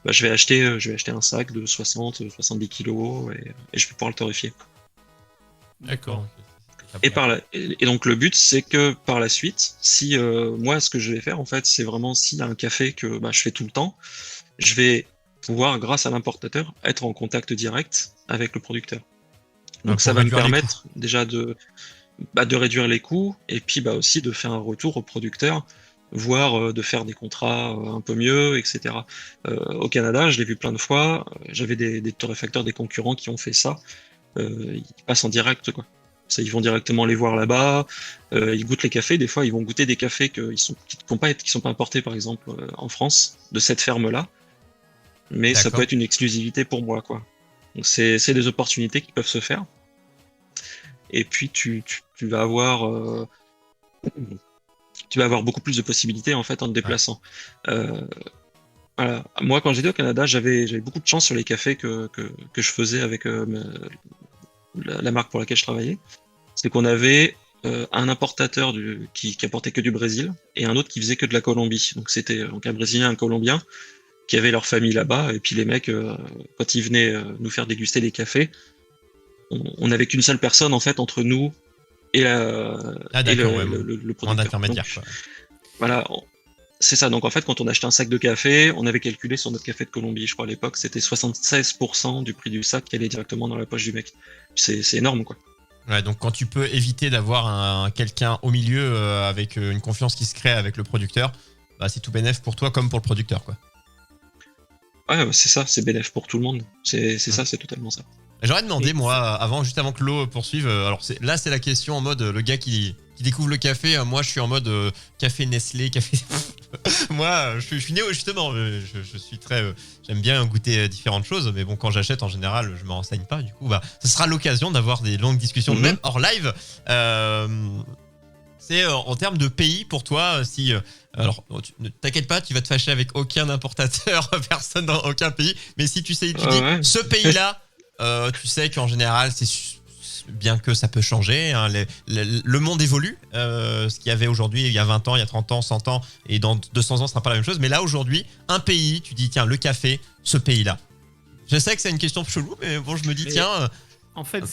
je vais acheter un sac de 60, 70 kilos et je vais pouvoir le torréfier. D'accord. Et donc le but, c'est que par la suite, si moi, ce que je vais faire, en fait, c'est vraiment s'il y a un café que je fais tout le temps, je vais pouvoir, grâce à l'importateur, être en contact direct avec le producteur. Donc Pour ça va me réduire les permettre déjà de réduire les coûts et puis aussi de faire un retour au producteur, voire de faire des contrats un peu mieux, etc. Au Canada, je l'ai vu plein de fois, j'avais des torréfacteurs, des concurrents qui ont fait ça. Ils passent en direct, quoi. Ça, ils vont directement les voir là-bas, ils goûtent les cafés, des fois ils vont goûter des cafés qui sont pas importés par exemple en France, de cette ferme-là, mais ça D'accord. peut être une exclusivité pour moi, quoi. Donc c'est des opportunités qui peuvent se faire. Et puis tu vas avoir beaucoup plus de possibilités en fait en te déplaçant. Voilà. Moi, quand j'étais au Canada, j'avais beaucoup de chance sur les cafés que je faisais avec la marque pour laquelle je travaillais. C'est qu'on avait un importateur qui importait que du Brésil et un autre qui faisait que de la Colombie. Donc c'était un Brésilien, un Colombien qui avaient leur famille là-bas. Et puis les mecs, quand ils venaient nous faire déguster des cafés, on n'avait qu'une seule personne en fait entre nous et le producteur. Moins d'intermédiaire, quoi. Voilà, c'est ça. Donc en fait, quand on achetait un sac de café, on avait calculé sur notre café de Colombie, je crois à l'époque, c'était 76% du prix du sac qui allait directement dans la poche du mec. C'est énorme, quoi. Ouais, donc quand tu peux éviter d'avoir quelqu'un au milieu avec une confiance qui se crée avec le producteur, c'est tout bénef pour toi comme pour le producteur, quoi. Ouais, c'est ça, c'est bénéf pour tout le monde. C'est ça, c'est totalement ça. J'aurais demandé, juste avant que l'eau poursuive, alors c'est la question en mode le gars qui découvre le café, moi je suis en mode café Nestlé, café... moi je suis néo, justement, je suis très... j'aime bien goûter différentes choses, mais bon, quand j'achète en général, je me renseigne pas, du coup, ce sera l'occasion d'avoir des longues discussions, même hors live. C'est en termes de pays pour toi, si... alors, ne t'inquiète pas, tu vas te fâcher avec aucun importateur, personne dans aucun pays, mais si tu dis, ce pays-là, tu sais qu'en général, c'est bien que ça peut changer, hein, le monde évolue, ce qu'il y avait aujourd'hui, il y a 20 ans, il y a 30 ans, 100 ans, et dans 200 ans, ce sera pas la même chose, mais là, aujourd'hui, un pays, tu dis, tiens, le café, ce pays-là. Je sais que c'est une question chelou, mais bon, je me dis, tiens... En fait,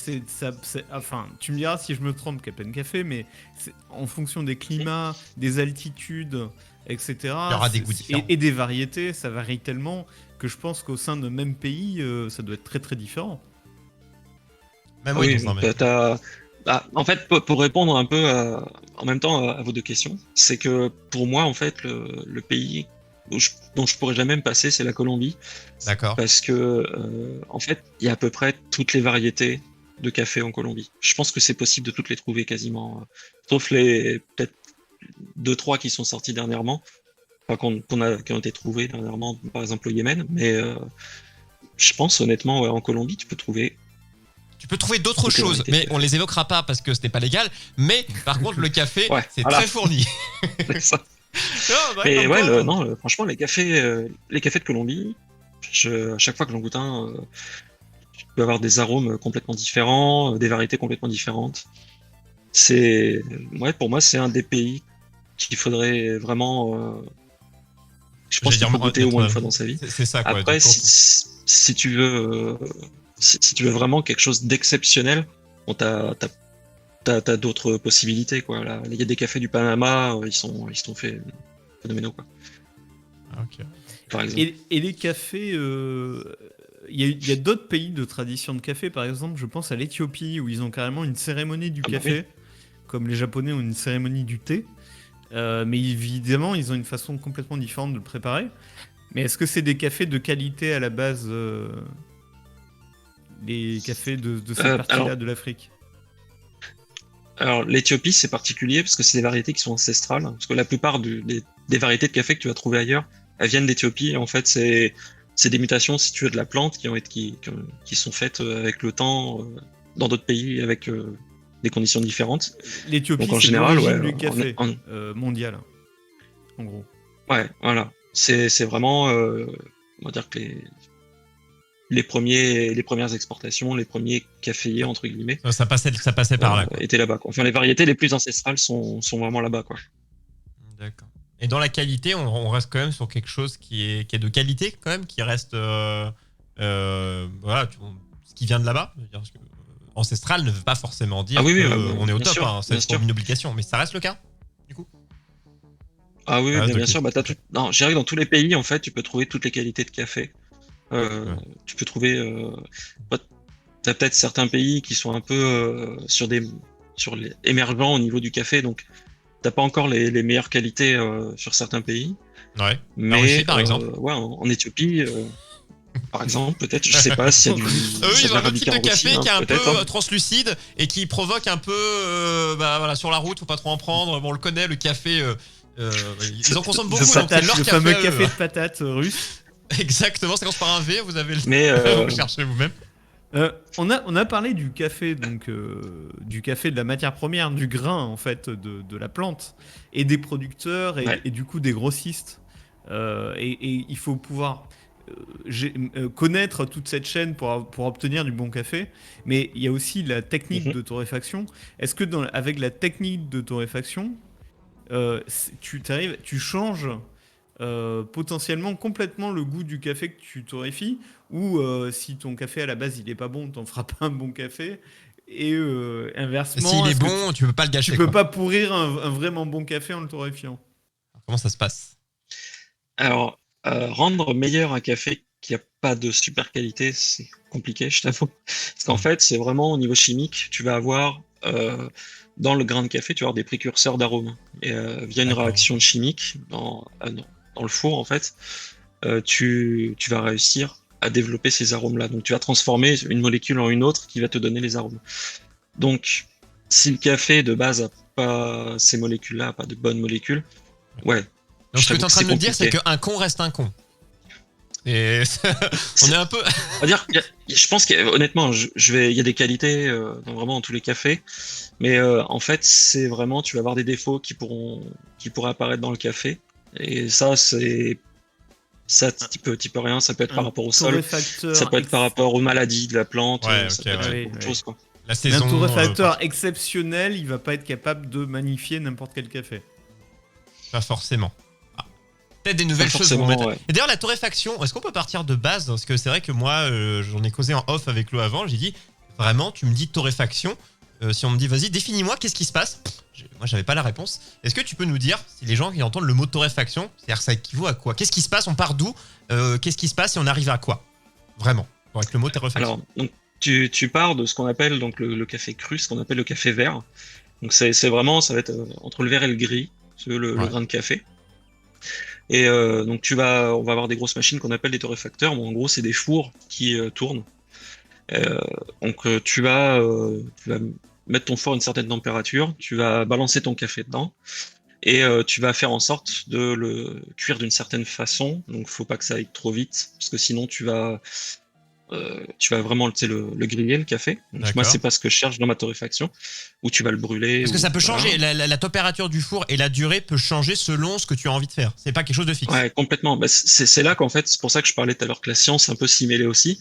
enfin, tu me diras si je me trompe, Captain Café, mais en fonction des climats, des altitudes, etc. Il y aura des goûts différents. Et des variétés, ça varie tellement que je pense qu'au sein d'un même pays, ça doit être très très différent. Même en fait, pour répondre un peu en même temps à vos deux questions, c'est que pour moi, en fait, le pays dont je pourrais jamais me passer, c'est la Colombie. D'accord. Parce que, en fait, il y a à peu près toutes les variétés de café en Colombie. Je pense que c'est possible de toutes les trouver quasiment, sauf les peut-être 2-3 qui sont sortis dernièrement, qui ont été trouvés dernièrement, par exemple au Yémen. Mais je pense honnêtement, en Colombie, tu peux trouver d'autres choses, mais on les évoquera pas parce que c'était pas légal. Mais par contre, le café, c'est très fourni. C'est ça. Franchement, les cafés de Colombie, à chaque fois que j'en goûte un, tu peux avoir des arômes complètement différents, des variétés complètement différentes. Pour moi, c'est un des pays qu'il faudrait vraiment. Je pense qu'il faut goûter au moins une fois dans sa vie. C'est ça, quoi. Après, si tu veux, si tu veux vraiment quelque chose d'exceptionnel, bon, t'as d'autres possibilités, quoi. Là, il y a des cafés du Panama, ils sont faits phénoménaux, quoi. Ok. Par exemple. Et les cafés, il y a d'autres pays de tradition de café, par exemple, je pense à l'Éthiopie, où ils ont carrément une cérémonie du café, comme les Japonais ont une cérémonie du thé. Mais évidemment, ils ont une façon complètement différente de le préparer. Mais est-ce que c'est des cafés de qualité à la base, les cafés de cette partie-là de l'Afrique? Alors, l'Éthiopie, c'est particulier parce que c'est des variétés qui sont ancestrales. Parce que la plupart des variétés de café que tu vas trouver ailleurs, elles viennent d'Éthiopie. En fait, c'est des mutations, si tu veux, de la plante qui sont faites avec le temps dans d'autres pays avec des conditions différentes. L'Éthiopie, en c'est général, l'origine du café mondial, en gros. Ouais, voilà. C'est vraiment, on va dire que les premières exportations, les premiers caféiers, entre guillemets. Ça passait par là, quoi. Étaient là-bas, quoi. Enfin, les variétés les plus ancestrales sont vraiment là-bas, quoi. D'accord. Et dans la qualité, on reste quand même sur quelque chose qui est de qualité, quand même, qui reste, voilà, ce qui vient de là-bas. ancestral ne veut pas forcément dire Ah oui, oui, qu'on est au bien top. sûr, Hein, bien c'est sûr. comme une obligation, mais ça reste le cas, du coup. Ah oui, Ah, bien ok. sûr. Bah, non, je dirais que dans tous les pays, en fait, tu peux trouver toutes les qualités de café. Ouais. Tu peux trouver. Bah, t'as peut-être certains pays qui sont un peu sur les émergents au niveau du café, donc t'as pas encore les meilleures qualités sur certains pays. Ouais. La Russie, Mais par exemple. ouais, en Éthiopie, par exemple, peut-être, je sais pas s'il y a Eux, s'il y a ils de ont un autre type l'arabica de en Russie, café hein, qui est un peu peut-être. Hein. translucide et qui provoque un peu, bah voilà, sur la route, faut pas trop en prendre. Bon, on le connaît, le café. Ils en consomment De beaucoup, donc c'est patate, leur le café fameux à eux. café de patate russe. Exactement, ça commence par un V, vous avez le. Mais Vous cherchez vous-même. On a parlé du café, donc du café de la matière première, du grain en fait de la plante, et des producteurs ouais. et du coup des grossistes. Et il faut pouvoir connaître toute cette chaîne pour obtenir du bon café. Mais il y a aussi la technique Mhm. de torréfaction. Est-ce que avec la technique de torréfaction, tu changes potentiellement complètement le goût du café que tu torréfies, ou si ton café à la base il est pas bon, t'en feras pas un bon café, et inversement, S'il est est-ce que bon, tu peux pas le tu gâcher, peux quoi. pas pourrir un vraiment bon café en le torréfiant? Comment ça se passe? Alors, rendre meilleur un café qui a pas de super qualité, c'est compliqué, je t'avoue. Parce qu'en Mm. fait, c'est vraiment au niveau chimique, tu vas avoir dans le grain de café, tu vas avoir des précurseurs d'arômes. Et via une D'accord, réaction ok. chimique dans le four, en fait, tu vas réussir à développer ces arômes-là. Donc, tu vas transformer une molécule en une autre qui va te donner les arômes. Donc, si le café de base a pas ces molécules-là, a pas de bonnes molécules, ouais, Donc je ce que tu es t'avoue en que train c'est de nous dire, c'est compliqué. qu'un con reste un con. Et on est un peu. On va dire, je pense que honnêtement, il y a des qualités vraiment dans tous les cafés, mais en fait, c'est vraiment, tu vas avoir des défauts qui pourraient apparaître dans le café, et ça, Un, t'y peux rien. Ça peut être par un rapport au sol, ça torréfacteur peut être par rapport aux maladies de la plante, Ouais, ça ok, peut être ouais. Oui, beaucoup de oui. choses, quoi. La Mais un saison. torréfacteur exceptionnel, il va pas être capable de magnifier n'importe quel café. Pas forcément. Ah, peut-être des Pas nouvelles choses vont forcément, mettre. ouais. Et d'ailleurs, la torréfaction, est-ce qu'on peut partir de base? Parce que c'est vrai que moi, j'en ai causé en off avec Lou avant. J'ai dit, vraiment, tu me dis torréfaction. Si on me dit, vas-y, définis-moi, qu'est-ce qui se passe? Moi, j'avais pas la réponse. Est-ce que tu peux nous dire, si les gens qui entendent le mot torréfaction, c'est-à-dire ça équivaut à quoi? Qu'est-ce qui se passe? On part d'où? Qu'est-ce qui se passe et on arrive à quoi? Vraiment, avec le mot torréfaction. Alors, donc, tu pars de ce qu'on appelle donc le café cru, ce qu'on appelle le café vert. Donc, c'est vraiment, ça va être entre le vert et le gris, le Ouais. grain de café. Et donc on va avoir des grosses machines qu'on appelle des torréfacteurs. Bon, en gros, c'est des fours qui tournent. Euh, donc tu vas mettre ton four à une certaine température, tu vas balancer ton café dedans et tu vas faire en sorte de le cuire d'une certaine façon. Donc faut pas que ça aille trop vite parce que sinon tu vas vraiment tu sais, le griller le café. Donc, moi D'accord. c'est pas ce que je cherche dans ma torréfaction où tu vas le brûler. Parce que ça peut Voilà. changer, la température du four et la durée peut changer selon ce que tu as envie de faire. C'est pas quelque chose de fixe. Ouais, complètement. Bah, c'est là qu'en fait, c'est pour ça que je parlais tout à l'heure que la science est un peu s'y mêlait aussi.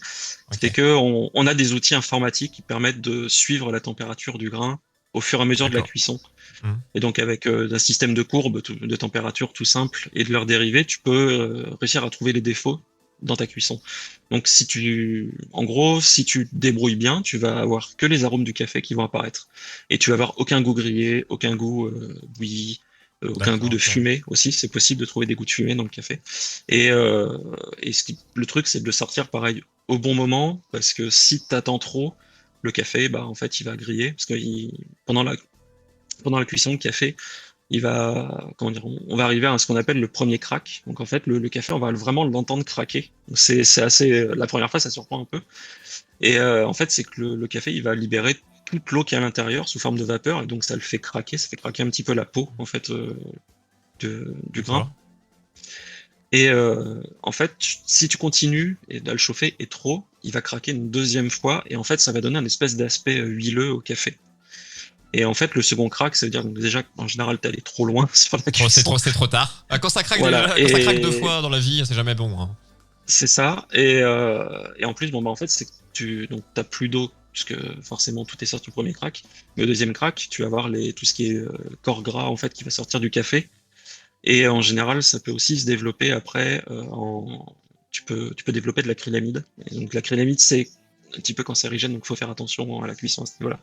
Ok. C'est que on a des outils informatiques qui permettent de suivre la température du grain au fur et à mesure de la D'accord. cuisson. Mhm. Et donc avec un système de courbes de température tout simple et de leurs dérivés, tu peux réussir à trouver les défauts dans ta cuisson. Donc en gros, si tu te débrouilles bien, tu vas avoir que les arômes du café qui vont apparaître. Et tu vas avoir aucun goût grillé, aucun goût bouilli, aucun D'accord, goût de ok. fumée aussi. C'est possible de trouver des goûts de fumée dans le café. Et, le truc, c'est de le sortir pareil au bon moment, parce que si t'attends trop, le café, bah en fait, il va griller, parce que pendant la cuisson, le café, il va, comment dire, on va arriver à ce qu'on appelle le premier crack. Donc en fait, le café, on va vraiment l'entendre craquer. Donc, c'est assez, la première fois, ça surprend un peu. Et en fait, c'est que le café, il va libérer toute l'eau qui est à l'intérieur sous forme de vapeur, et donc ça le fait craquer, ça fait craquer un petit peu la peau en fait du grain. D'accord. Et en fait, si tu continues et de le chauffer et trop, il va craquer une deuxième fois, et en fait, ça va donner un espèce d'aspect huileux au café. Et en fait, le second crack, ça veut dire donc déjà qu'en général, t'es allé trop loin sur la cuisson. C'est trop tard. Ah, quand ça craque Voilà, déjà, quand ça craque deux fois dans la vie, c'est jamais bon. Hein. c'est ça. Et en plus, bon, bah, en fait, c'est que donc, t'as plus d'eau, puisque forcément, tout est sorti au premier crack. Mais au deuxième crack, tu vas avoir tout ce qui est corps gras, en fait, qui va sortir du café. Et en général, ça peut aussi se développer après tu peux développer de l'acrylamide. Et donc l'acrylamide, c'est un petit peu cancérigène, donc il faut faire attention à la cuisson à ce niveau-là.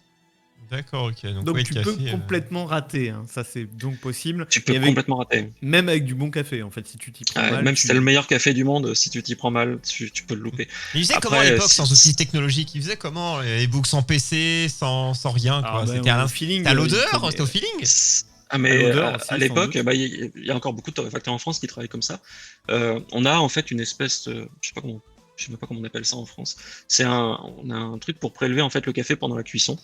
D'accord, ok. Donc, Donc ouais, tu le peux café, complètement rater, hein. Ça c'est donc possible. Tu peux Et avec- complètement rater. Même avec du bon café, en fait, si tu t'y prends mal. Même si t'as le meilleur café du monde, si tu t'y prends mal, tu peux le louper. Mais il faisait Après, comment à l'époque si- sans outils technologiques? Il faisait comment les books sans PC, sans rien Alors, quoi? ben, C'était au feeling. c'était à il l'odeur? connaît- C'était au feeling? Ah À mais l'odeur à, aussi, à sans l'époque, doute. bah, il y a encore beaucoup de torréfacteurs en France qui travaillent comme ça. On a en fait une espèce de, je sais même pas comment on appelle ça en France. On a un truc pour prélever en fait le café pendant la cuisson.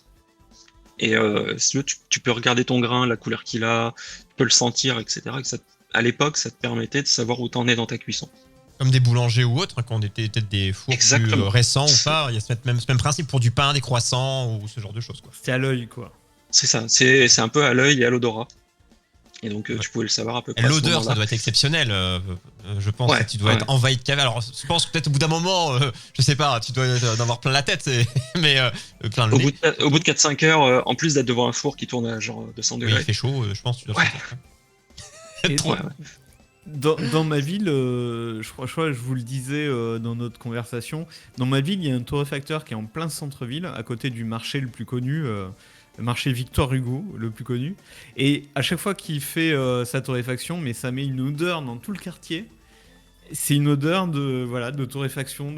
Et si tu veux, tu peux regarder ton grain, la couleur qu'il a, tu peux le sentir, etc. Et à l'époque, ça te permettait de savoir où t'en es dans ta cuisson. Comme des boulangers ou autres, quand on était peut-être des fours plus Exactement. récents ou pas, il y a ce même principe pour du pain, des croissants ou ce genre de choses quoi. C'était à l'œil, quoi. C'est ça, c'est un peu à l'œil et à l'odorat. Et donc tu pouvais le savoir à peu près. à ce L'odeur, ça moment-là. doit être exceptionnel. Je pense Ouais, que tu dois ouais. être envahi de café. Alors, je pense que peut-être au bout d'un moment, je sais pas, tu dois en avoir plein la tête, mais plein le Au nez. bout de 4-5 heures, en plus d'être devant un four qui tourne à genre 200 Oui, il degrés. fait chaud, je pense. Que tu dois Ouais. sentir. Et Trop. Ouais, ouais. dans ma ville, je crois que je vous le disais dans notre conversation, dans ma ville, il y a un torréfacteur qui est en plein centre-ville, à côté du marché le plus connu, le marché Victor Hugo, le plus connu. Et à chaque fois qu'il fait sa torréfaction, mais ça met une odeur dans tout le quartier. C'est une odeur de torréfaction,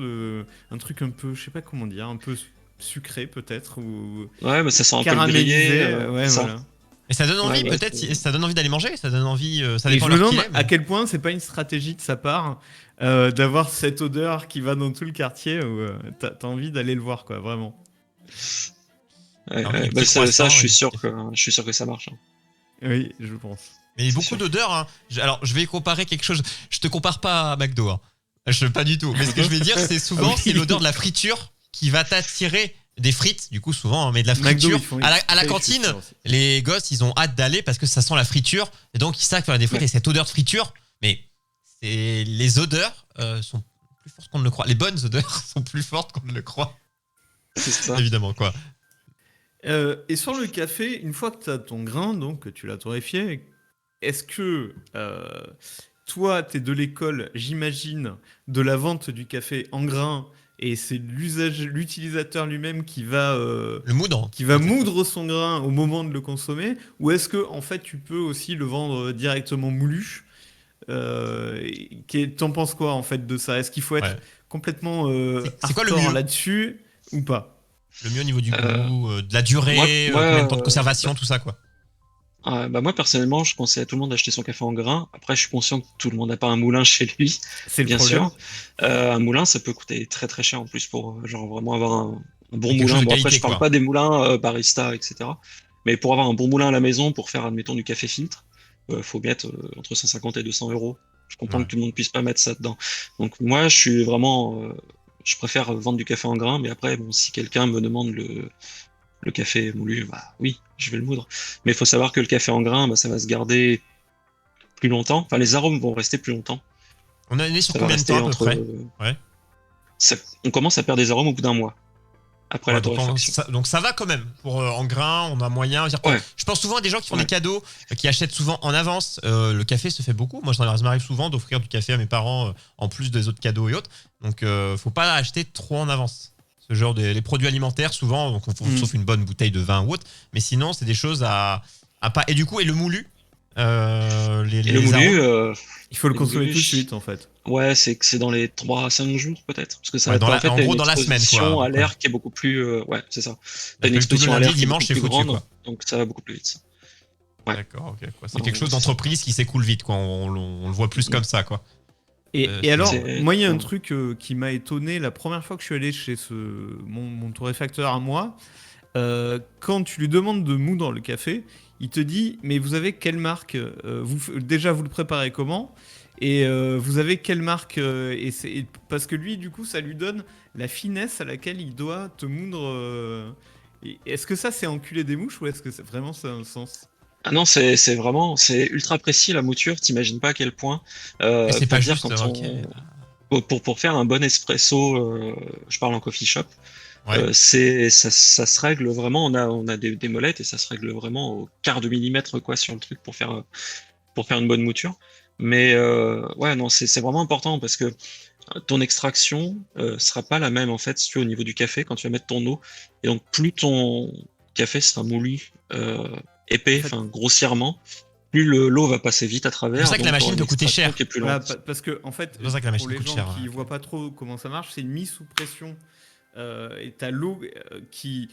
un truc un peu, je sais pas comment dire, un peu sucré peut-être, ou Ouais, mais ça sent un peu le caramélisé. grillé. Ouais, ça- voilà. Et ça donne envie, Ouais, peut-être, c'est- ça donne envie d'aller manger, ça donne envie, ça Et je dépend me de l'heure demande qu'il est. à Mais... quel point c'est pas une stratégie de sa part d'avoir cette odeur qui va dans tout le quartier où t'as envie d'aller le voir, quoi, vraiment. Ouais, Ah oui, ouais, les bah, petits ça, croissants, je suis les sûr petits que ça marche. Hein. Oui, je pense. Mais C'est beaucoup sûr. d'odeurs. Hein. Alors, je vais comparer quelque chose. Je te compare pas à McDo. Hein. Pas du tout. Mais ce que je vais dire, c'est souvent, Ah oui. c'est l'odeur de la friture qui va t'attirer des frites, du coup, souvent, hein, mais de la McDo, friture. ils font À la exprès, je suis cantine, sûr aussi. les gosses, ils ont hâte d'aller parce que ça sent la friture. Et donc, ils savent faire des frites Ouais. et cette odeur de friture. Mais les odeurs sont plus fortes qu'on ne le croit. Les bonnes odeurs sont plus fortes qu'on ne le croit. C'est ça. Évidemment, quoi. Et sur le café, une fois que tu as ton grain, donc que tu l'as torréfié, est-ce que toi, tu es de l'école, j'imagine, de la vente du café en grain et c'est l'utilisateur lui-même Le moudre. qui va moudre son grain au moment de le consommer, ou est-ce que en fait tu peux aussi le vendre directement moulu? T'en penses quoi en fait de ça? Est-ce qu'il faut être Ouais. complètement C'est quoi le hardcore mieux là-dessus ou pas? Le mieux au niveau du Euh, goût, de la durée, moi, combien de temps de conservation, tout ça, quoi. Bah moi personnellement, je conseille à tout le monde d'acheter son café en grain. Après, je suis conscient que tout le monde n'a pas un moulin chez lui, C'est le bien problème. sûr. Un moulin, ça peut coûter très très cher en plus pour genre vraiment avoir un bon Quelque moulin. chose de Bon après, qualité, je parle quoi. pas des moulins barista, etc. Mais pour avoir un bon moulin à la maison, pour faire admettons du café filtre, faut mettre entre 150 et 200 euros. Je comprends Ouais. que tout le monde puisse pas mettre ça dedans. Donc moi, je suis vraiment, je préfère vendre du café en grain. Mais après, bon, si quelqu'un me demande le café moulu, bah oui, je vais le moudre. Mais il faut savoir que le café en grain, bah, ça va se garder plus longtemps. Enfin, les arômes vont rester plus longtemps. On est sur Ça va combien de rester temps à peu entre. près? Ouais. On commence à perdre des arômes au bout d'un mois après Ouais, la donc, torréfaction. donc ça va quand même. Pour en grain, on a moyen. Dire quoi. Ouais. Je pense souvent à des gens qui font Ouais. des cadeaux, qui achètent souvent en avance. Le café se fait beaucoup. Moi, ça m'arrive souvent d'offrir du café à mes parents en plus des autres cadeaux et autres. Donc, faut pas acheter trop en avance. Ce genre les produits alimentaires, souvent, donc, sauf une bonne bouteille de vin ou autre. Mais sinon, c'est des choses à pas. Et du coup, et le moulu Et le les moulu, arômes Il faut le Et consommer moulu, tout de suite en fait. ouais, c'est dans les 3 à 5 jours peut-être. Parce que ça Ouais, va dans en la- fait, en t'as gros, une dans la semaine, exposition quoi. à l'air qui est beaucoup plus. Ouais, c'est ça. T'as Parce une que exposition le à lundi, l'air qui est dimanche, beaucoup c'est plus foutu, grande. quoi. Donc ça va beaucoup plus vite. Ouais. D'accord, ok. Quoi. C'est Non, quelque chose c'est ça. d'entreprise qui s'écoule vite, quoi. On le voit plus comme ça, quoi. Et alors, c'est- moi, il y a un ouais. truc qui m'a étonné la première fois que je suis allé chez mon torréfacteur à moi. Quand tu lui demandes de moudre le café, il te dit mais vous avez quelle marque déjà vous le préparez comment et vous avez quelle marque parce que lui du coup ça lui donne la finesse à laquelle il doit te moudre. Est-ce que ça c'est enculer des mouches ou est-ce que vraiment ça a un sens? Ah non, c'est vraiment, c'est ultra précis la mouture. T'imagines pas à quel point. Mais c'est Pour pas dire juste. quand Ok. pour faire un bon espresso, je parle en coffee shop. Ouais. Ça se règle vraiment. On a des molettes et ça se règle vraiment au quart de millimètre quoi sur le truc pour faire une bonne mouture. Mais ouais, non, c'est vraiment important parce que ton extraction sera pas la même en fait si tu veux, au niveau du café quand tu vas mettre ton eau. Et donc plus ton café sera moulu, épais, En fait- enfin grossièrement, plus l'eau va passer vite à travers. C'est pour ça que la donc machine t'auras te une coûtait extraction cher. qui est plus Voilà, lente. parce que en fait, C'est pour ça que la pour machine les coûte gens cher, qui ouais. voient pas trop comment ça marche, c'est une mise sous pression. Et t'as l'eau qui,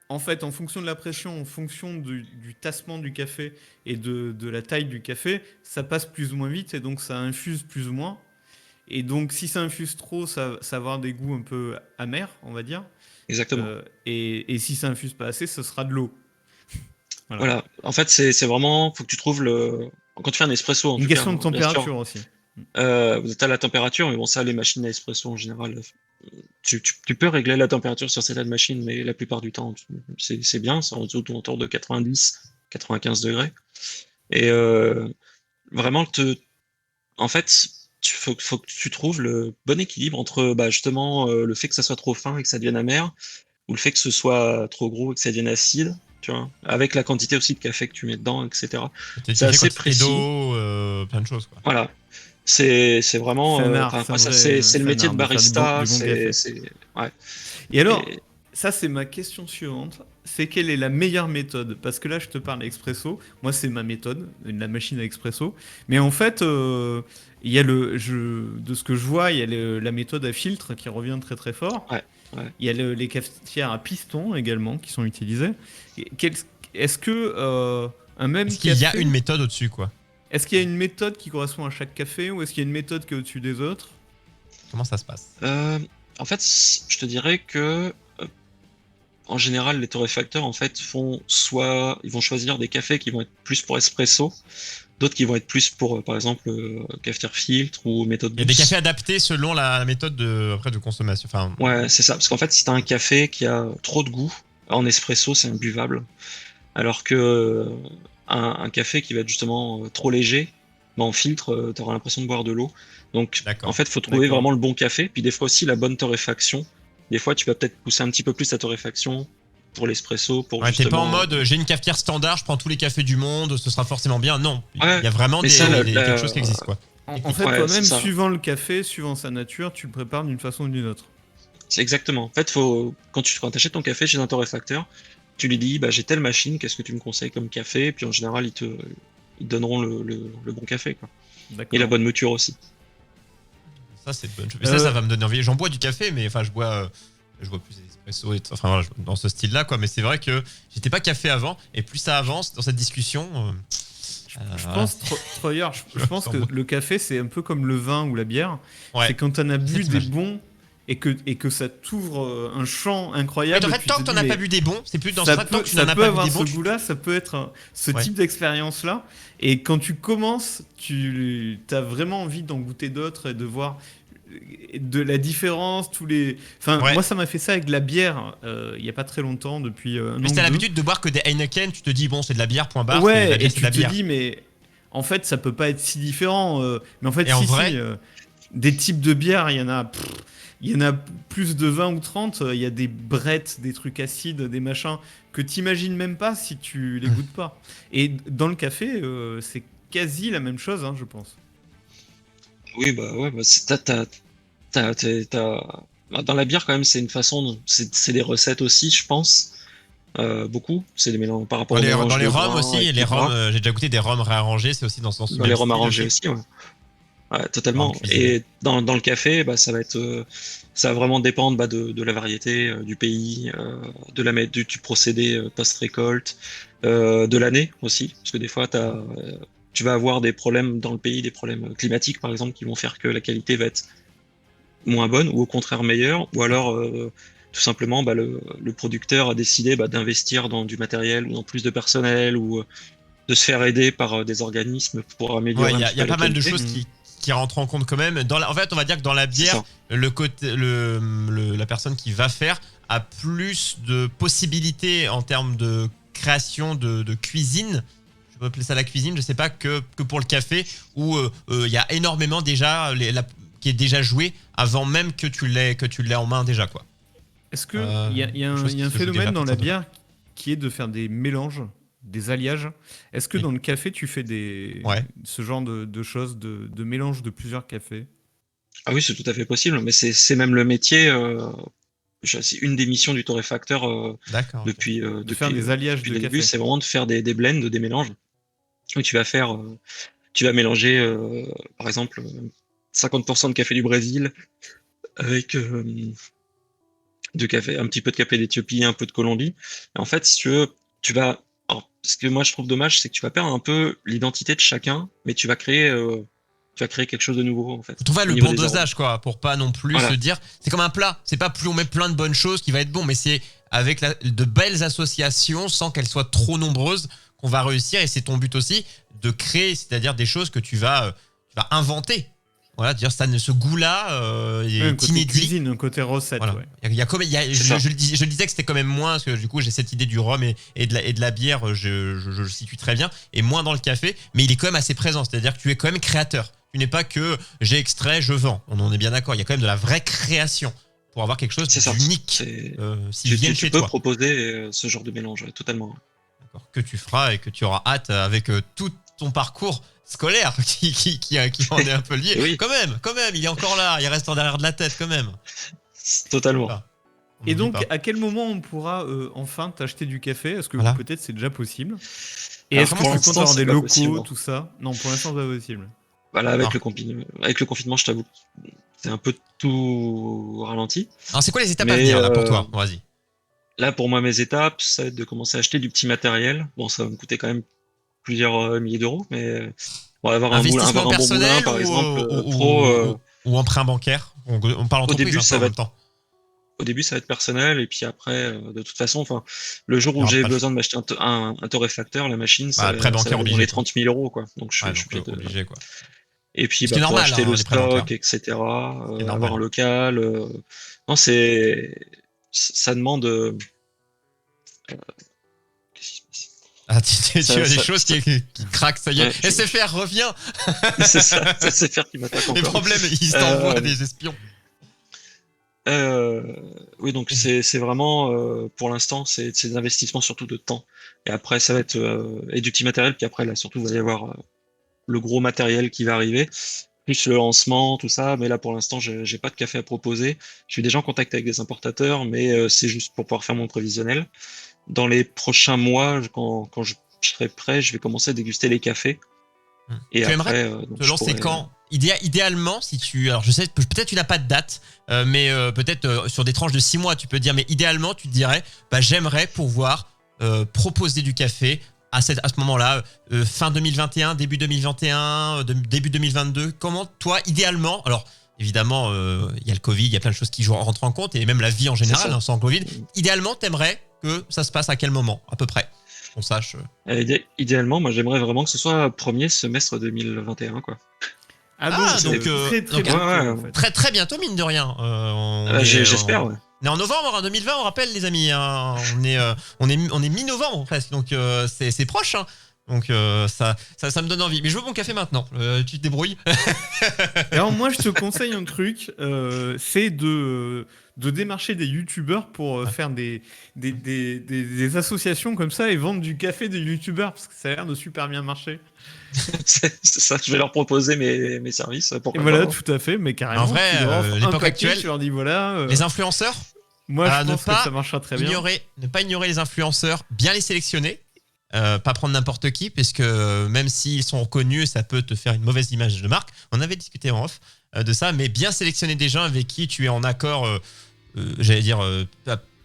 en fait, en fonction de la pression, en fonction du tassement du café et de la taille du café, ça passe plus ou moins vite et donc ça infuse plus ou moins. Et donc, si ça infuse trop, ça va avoir des goûts un peu amers, on va dire. Exactement. Et si ça infuse pas assez, ce sera de l'eau. Voilà. En fait, c'est vraiment, faut que tu trouves quand tu fais un espresso, en Une tout cas, question de hein, bien sûr, température aussi. vous êtes à la température, mais bon, ça, les machines à espresso en général, tu peux régler la température sur certaines machines, mais la plupart du temps, c'est bien, c'est autour de 90, 95 degrés. Et vraiment, en fait, faut que tu trouves le bon équilibre entre bah, justement le fait que ça soit trop fin et que ça devienne amer, ou le fait que ce soit trop gros et que ça devienne acide, tu vois, avec la quantité aussi de café que tu mets dedans, etc. Tu C'est fais assez quantité précis. d'eau, plein de choses, quoi. Voilà. C'est vraiment. C'est un art, Enfin, c'est un après, ça, vrai- c'est le c'est un métier art de de faire barista. du bon café. Ouais. Et alors, Et- ça c'est ma question suivante, c'est quelle est la meilleure méthode? Parce que là je te parle expresso, moi c'est ma méthode, la machine à expresso. Mais en fait, il y a de ce que je vois, il y a la méthode à filtre qui revient très très fort. Ouais, ouais. Il y a les cafetières à piston également qui sont utilisées. Est-ce que un même Est-ce qu'il y a café, une méthode au-dessus, quoi? est-ce qu'il y a une méthode qui correspond à chaque café ou est-ce qu'il y a une méthode qui est au-dessus des autres? Comment ça se passe? En fait, je te dirais que en général, les torréfacteurs en fait ils vont choisir des cafés qui vont être plus pour espresso, d'autres qui vont être plus pour, par exemple, cafetière filtre ou méthode Il y a des douce. cafés adaptés selon la méthode après, de consommation. Enfin, Ouais, c'est ça. Parce qu'en fait, si t'as un café qui a trop de goût, en espresso, c'est imbuvable. Alors que un café qui va être justement trop léger, bah, en filtre, t'auras l'impression de boire de l'eau. Donc, d'accord. en fait, faut trouver D'accord. vraiment le bon café. Puis des fois aussi la bonne torréfaction. Des fois, tu vas peut-être pousser un petit peu plus la torréfaction pour l'espresso, pour Ouais, t'es pas en justement. mode j'ai une cafetière standard, je prends tous les cafés du monde, ce sera forcément bien. Non, il Ouais, y a vraiment mais ça, quelque chose qui existe, quoi. En fait, Ouais, toi-même, c'est ça. suivant le café, suivant sa nature, tu le prépares d'une façon ou d'une autre. C'est exactement. En fait, quand tu achètes ton café chez un torréfacteur, tu lui dis, bah, j'ai telle machine, qu'est-ce que tu me conseilles comme café? Et puis en général, ils te donneront le bon café, quoi. D'accord. Et la bonne mouture aussi. Ça, c'est de bonne chose. Mais ça va me donner envie. J'en bois du café, mais enfin, je bois plus d'espresso, enfin, voilà, dans ce style-là, quoi. Mais c'est vrai que j'étais pas café avant, et plus ça avance dans cette discussion. Je voilà. pense, Troyer, je pense que le café, c'est un peu comme le vin ou la bière. Ouais. C'est quand t'en as bu Cette des image. bons et que ça t'ouvre un champ Mais incroyable. en fait, tu tant te que t'en dis, as mais pas bu des bons, c'est plus dans ça ça. Tant peut, que tu ça n'en as peut pas bu avoir des ce bons, goût-là, ça peut être ce Ouais. type d'expérience-là. Et quand tu commences, tu as vraiment envie d'en goûter d'autres et de voir de la différence, Enfin, Ouais. moi, ça m'a fait ça avec de la bière il y a pas très longtemps, depuis un an mais si ou t'as deux. l'habitude de boire que des Heineken, tu te dis bon, c'est de la bière, point barre. c'est de la Ouais, bière, et c'est de la tu te bière. dis, mais en fait, ça peut pas être si différent. Mais en fait, Et en si, vrai si. Des types de bières, il y en a plus de 20 ou 30. Il y a des brettes, des trucs acides, des machins que t'imagines même pas si tu les goûtes pas. Et dans le café, c'est quasi la même chose, hein, je pense. Oui, bah ouais, bah, bah, dans la bière, quand même, c'est une façon, c'est des recettes aussi, je pense. Beaucoup. C'est des mélanges par rapport au mélange Dans les de rums grains, aussi, les etc. rums, j'ai déjà goûté des rums réarrangés, c'est aussi dans ce Dans même les rhums style arrangés aussi. aussi, ouais. Ouais, Rhum totalement. cuisiné. Et dans le café, bah, ça va être, ça va vraiment dépendre bah, de la variété, du pays, du procédé post-récolte, de l'année aussi, parce que des fois, tu vas avoir des problèmes dans le pays, des problèmes climatiques par exemple, qui vont faire que la qualité va être moins bonne ou au contraire meilleure, ou alors tout simplement bah, le producteur a décidé bah, d'investir dans du matériel ou dans plus de personnel ou de se faire aider par des organismes pour Ouais, améliorer un petit il y a peu la pas mal de qualité. choses qui rentrent en compte quand même. En fait, on va dire que dans la C'est bière, ça. la personne qui va faire a plus de possibilités en termes de création de cuisine. Je peux appeler ça la cuisine, je sais pas, que pour le café, où il y a énormément déjà qui est déjà joué avant même que tu l'aies en main déjà, quoi. Est-ce que il y a chose qui un se joue déjà phénomène à dans la partir de- bière qui est de faire des mélanges, des alliages? Est-ce que Oui. dans le café, tu fais Ouais. ce genre de choses, de mélange de plusieurs cafés? Ah oui, c'est tout à fait possible, mais c'est même le métier. C'est une des missions du torréfacteur D'accord. Ok. De faire des alliages depuis de le début, café. c'est vraiment de faire des blends, des mélanges. Où tu vas mélanger, par exemple, 50% de café du Brésil avec de café, un petit peu de café d'Éthiopie, un peu de Colombie. Et en fait, si tu veux, tu vas. Alors, ce que moi je trouve dommage, c'est que tu vas perdre un peu l'identité de chacun, mais tu vas créer quelque chose de nouveau en fait, Faut trouver au le niveau bon des arômes. dosage, quoi, pour pas non plus se Voilà, dire. C'est comme un plat. C'est pas plus on met plein de bonnes choses qui va être bon, mais c'est avec de belles associations sans qu'elles soient trop nombreuses qu'on va réussir. Et c'est ton but aussi de créer, c'est-à-dire des choses que tu vas inventer. Voilà, dire ça, ce goût-là Ouais, un est côté inédit. cuisine, un côté recette, Voilà. ouais. Il y a, c'est ça. je le disais que c'était quand même moins, parce que du coup j'ai cette idée du rhum et de la bière, je le situe très bien, et moins dans le café, mais il est quand même assez présent, c'est-à-dire que tu es quand même créateur. Tu n'es pas que j'ai extrait, je vends. On en est bien d'accord, il y a quand même de la vraie création pour avoir quelque chose C'est ça. d'unique C'est, s'ils viennent tu chez peux toi. proposer ce genre de mélange, ouais, totalement. D'accord. Que tu feras et que tu auras hâte avec tout ton parcours scolaire qui en est un peu lié. Et oui, Quand même, il est encore là, il reste en derrière de la tête quand même. totalement. Voilà. On Et n'oublie donc, pas. à quel moment on pourra enfin t'acheter du café? Est-ce que Voilà. peut-être c'est déjà possible? Et Alors est-ce que pour tu comptes l'instant, avoir des c'est pas locaux, possible. tout ça? Non, pour l'instant, c'est pas possible. Voilà, Alors, avec le confinement, je t'avoue, c'est un peu tout ralenti. alors, c'est quoi les étapes à Mais venir là pour toi? Vas-y. là, pour moi, mes étapes, ça va être de commencer à acheter du petit matériel. Bon, ça va me coûter quand même plusieurs milliers d'euros, mais bon, Investissement avoir un bon moulin, personnel par exemple, pro. ou emprunt bancaire? On parle Au entreprise début, un peu ça en va même être, temps. au début, ça va être personnel, et puis après, de toute façon, enfin, le jour Il y où aura j'ai pas le besoin de m'acheter un torréfacteur, la machine, bah, prêt ça va bancaire aller dans les obligé quoi. 30 000 euros, quoi. Donc, Ouais, je suis donc obligé de. obligé quoi. Et puis, Ce qui bah, est pour normal acheter hein, le les prêts bancaires. stock, etc., C'est avoir un normal. local. Non, ça demande. Qu'est-ce qui se passe. Ah, tu Ça, as des ça, choses ça- qui craquent, ça y est. ouais, SFR, reviens. c'est ça, c'est faire qui m'attaque Les encore. problèmes, ils t'envoient Euh, des espions. euh, oui, donc Vas-y. c'est vraiment pour l'instant c'est des investissements surtout de temps. Et après ça va être et du petit matériel. Puis après là surtout il va y avoir le gros matériel qui va arriver, plus le lancement, tout ça. Mais là pour l'instant j'ai pas de café à proposer. Je suis déjà en contact avec des importateurs, mais c'est juste pour pouvoir faire mon prévisionnel. Dans les prochains mois, quand je serai prêt, je vais commencer à déguster les cafés. Et Tu aimerais après donc te je lancer pourrais. quand idéalement, si tu. Alors, je sais, peut-être tu n'as pas de date, mais peut-être sur des tranches de 6 mois, tu peux dire, mais idéalement, tu te dirais, bah, j'aimerais pouvoir proposer du café à ce moment-là, fin 2021, début 2021, début 2022. Comment, toi, idéalement, alors. Évidemment, il y a le Covid, il y a plein de choses qui rentrent en compte, et même la vie en C'est général, ça. hein, sans Covid. Idéalement, t'aimerais que ça se passe à quel moment, à peu près? Qu'on sache. Idéalement, moi j'aimerais vraiment que ce soit premier semestre 2021 quoi. Ah Ah, donc, C'est donc, très très donc, bientôt, ouais, en fait. très très bientôt, mine de rien. j'espère, ouais. On est en novembre hein, 2020, on rappelle les amis. Hein. On est mi-novembre presque, donc c'est proche. Hein. Donc ça me donne envie. Mais je veux mon café maintenant. Tu te débrouilles. Alors moi, je te conseille un truc, c'est de démarcher des youtubeurs pour faire des associations comme ça et vendre du café des youtubeurs, parce que ça a l'air de super bien marcher. C'est ça, je vais leur proposer mes services, Et pourquoi voilà, pas. tout à fait, mais carrément, En vrai, tu leur offres un l'époque paquet, actuelle, tu leur dis voilà, les influenceurs, moi je ne pense que pas ça marchera très bien. ne pas ignorer les influenceurs, bien les sélectionner. Pas prendre n'importe qui, parce que même s'ils sont reconnus, ça peut te faire une mauvaise image de marque. On avait discuté en off de ça, mais bien sélectionner des gens avec qui tu es en accord, j'allais dire,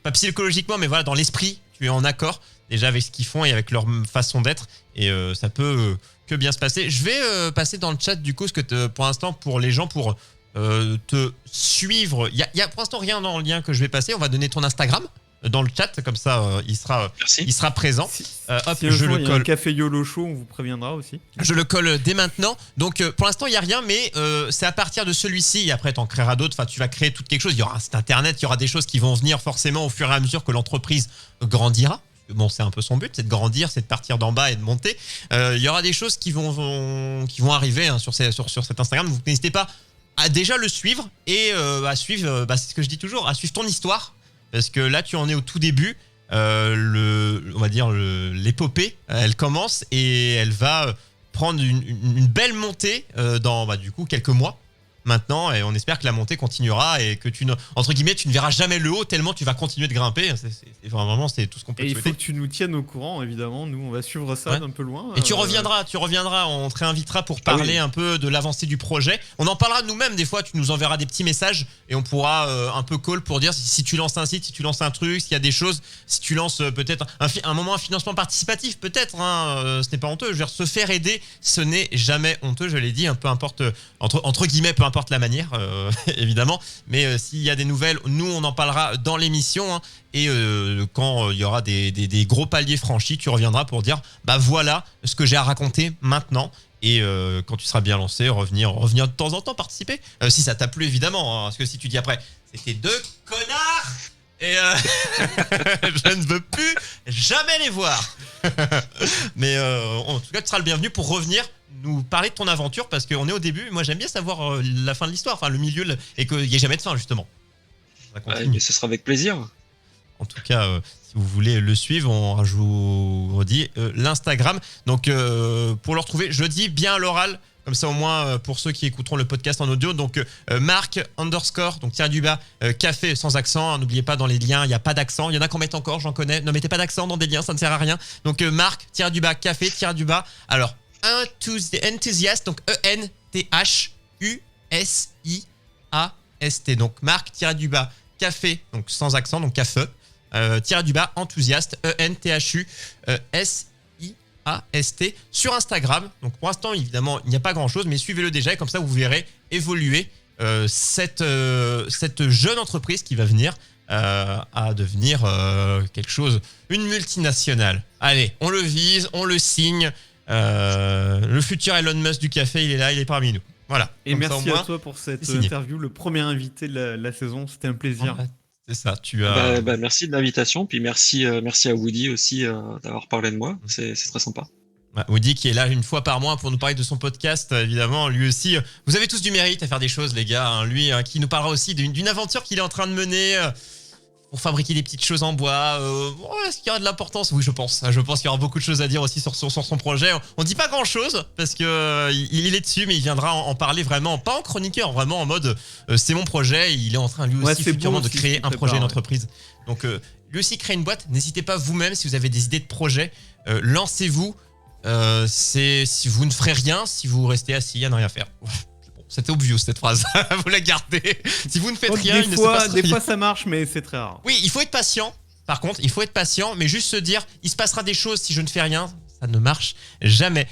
pas psychologiquement, mais voilà, dans l'esprit, tu es en accord déjà avec ce qu'ils font et avec leur façon d'être, et ça peut que bien se passer. Je vais passer dans le chat du coup, ce que pour l'instant, pour les gens, pour te suivre, il y a pour l'instant rien dans le lien que je vais passer. On va donner ton Instagram dans le chat, comme ça il Merci. sera présent. Si, Hop, si un je jour le il y a un colle. café YOLO Show, on vous préviendra aussi. Je le colle dès maintenant. Donc pour l'instant, il n'y a rien, mais c'est à partir de celui-ci. Et après, tu en créeras d'autres. Enfin, tu vas créer tout quelque chose. Il y aura un site internet, il y aura des choses qui vont venir forcément au fur et à mesure que l'entreprise grandira. Bon, c'est un peu son but, c'est de grandir, c'est de partir d'en bas et de monter. Il y aura des choses qui vont arriver hein, sur cet Instagram. Donc n'hésitez pas à déjà le suivre et à suivre, c'est ce que je dis toujours, à suivre ton histoire. Parce que là, tu en es au tout début. On va dire l'épopée, elle commence et elle va prendre une belle montée dans du coup quelques mois maintenant et on espère que la montée continuera et que entre guillemets tu ne verras jamais le haut tellement tu vas continuer de grimper. Vraiment c'est tout ce qu'on peut Et te il faut souhaiter. que tu nous tiennes au courant, évidemment. Nous, on va suivre ça Ouais. d'un peu loin. Et tu reviendras, on te réinvitera pour parler un peu de l'avancée du projet. On en parlera nous-mêmes des fois, tu nous enverras des petits messages et on pourra un peu call pour dire si tu lances un site, si tu lances un truc, s'il y a des choses, si tu lances peut-être un moment un financement participatif, peut-être, hein, ce n'est pas honteux. Je veux dire, se faire aider, ce n'est jamais honteux, je l'ai dit, peu importe, entre guillemets, peu importe la manière, évidemment. Mais s'il y a des nouvelles, nous on en parlera dans l'émission, hein. Et quand il y aura des gros paliers franchis, tu reviendras pour dire bah voilà ce que j'ai à raconter maintenant. Et quand tu seras bien lancé, revenir de temps en temps participer. Si ça t'a plu évidemment, hein, parce que si tu dis après c'était deux connards et je ne veux plus jamais les voir. Mais en tout cas tu seras le bienvenu pour revenir nous parler de ton aventure parce qu'on est au début. Moi j'aime bien savoir la fin de l'histoire, enfin le milieu et qu'il n'y ait jamais de fin justement. Ça continue. Mais ce sera avec plaisir. En tout cas, si vous voulez le suivre, je vous redis l'Instagram. Donc, pour le retrouver, je le dis bien à l'oral, comme ça au moins pour ceux qui écouteront le podcast en audio. Donc, Marc _ donc tiré du bas, café sans accent. Hein, n'oubliez pas, dans les liens, il n'y a pas d'accent. Il y en a qu'on met encore, j'en connais. Ne mettez pas d'accent dans des liens, ça ne sert à rien. Donc, Marc _ du bas, café _ du bas. Alors, Enthusiast, donc ENTHUSIAST. Donc, Marc _ du bas, café, donc sans accent, donc café. _ du bas enthousiaste ENTHUSIAST sur Instagram. Donc pour l'instant évidemment il n'y a pas grand chose, mais suivez-le déjà et comme ça vous verrez évoluer cette jeune entreprise qui va venir à devenir quelque chose, une multinationale. Allez, on le vise, on le signe. Le futur Elon Musk du café, il est là, il est parmi nous. Voilà. Et comme merci ça, au moins, à toi pour cette c'est signé. interview, le premier invité de la saison. C'était un plaisir. Ouais, c'est ça, tu as... Merci de l'invitation, puis merci à Woody aussi d'avoir parlé de moi. C'est très sympa. Woody qui est là une fois par mois pour nous parler de son podcast, évidemment, lui aussi. Vous avez tous du mérite à faire des choses, les gars. Hein. Lui qui nous parlera aussi d'une aventure qu'il est en train de mener pour fabriquer des petites choses en bois. Est-ce qu'il y aura de l'importance ? Oui, je pense. Je pense qu'il y aura beaucoup de choses à dire aussi sur son projet. On dit pas grand-chose parce que il est dessus, mais il viendra en parler vraiment, pas en chroniqueur, vraiment en mode c'est mon projet. Il est en train lui aussi futurement de créer un projet, une entreprise. Donc lui aussi créer une boîte. N'hésitez pas vous-même si vous avez des idées de projet, lancez-vous. Si vous ne ferez rien, si vous restez assis à ne rien faire. C'était obvious cette phrase, vous la gardez. Si vous ne faites rien, il ne se passe rien. Des fois ça marche, mais c'est très rare. Oui, il faut être patient. Par contre, il faut être patient, mais juste se dire, il se passera des choses si je ne fais rien. Ça ne marche jamais.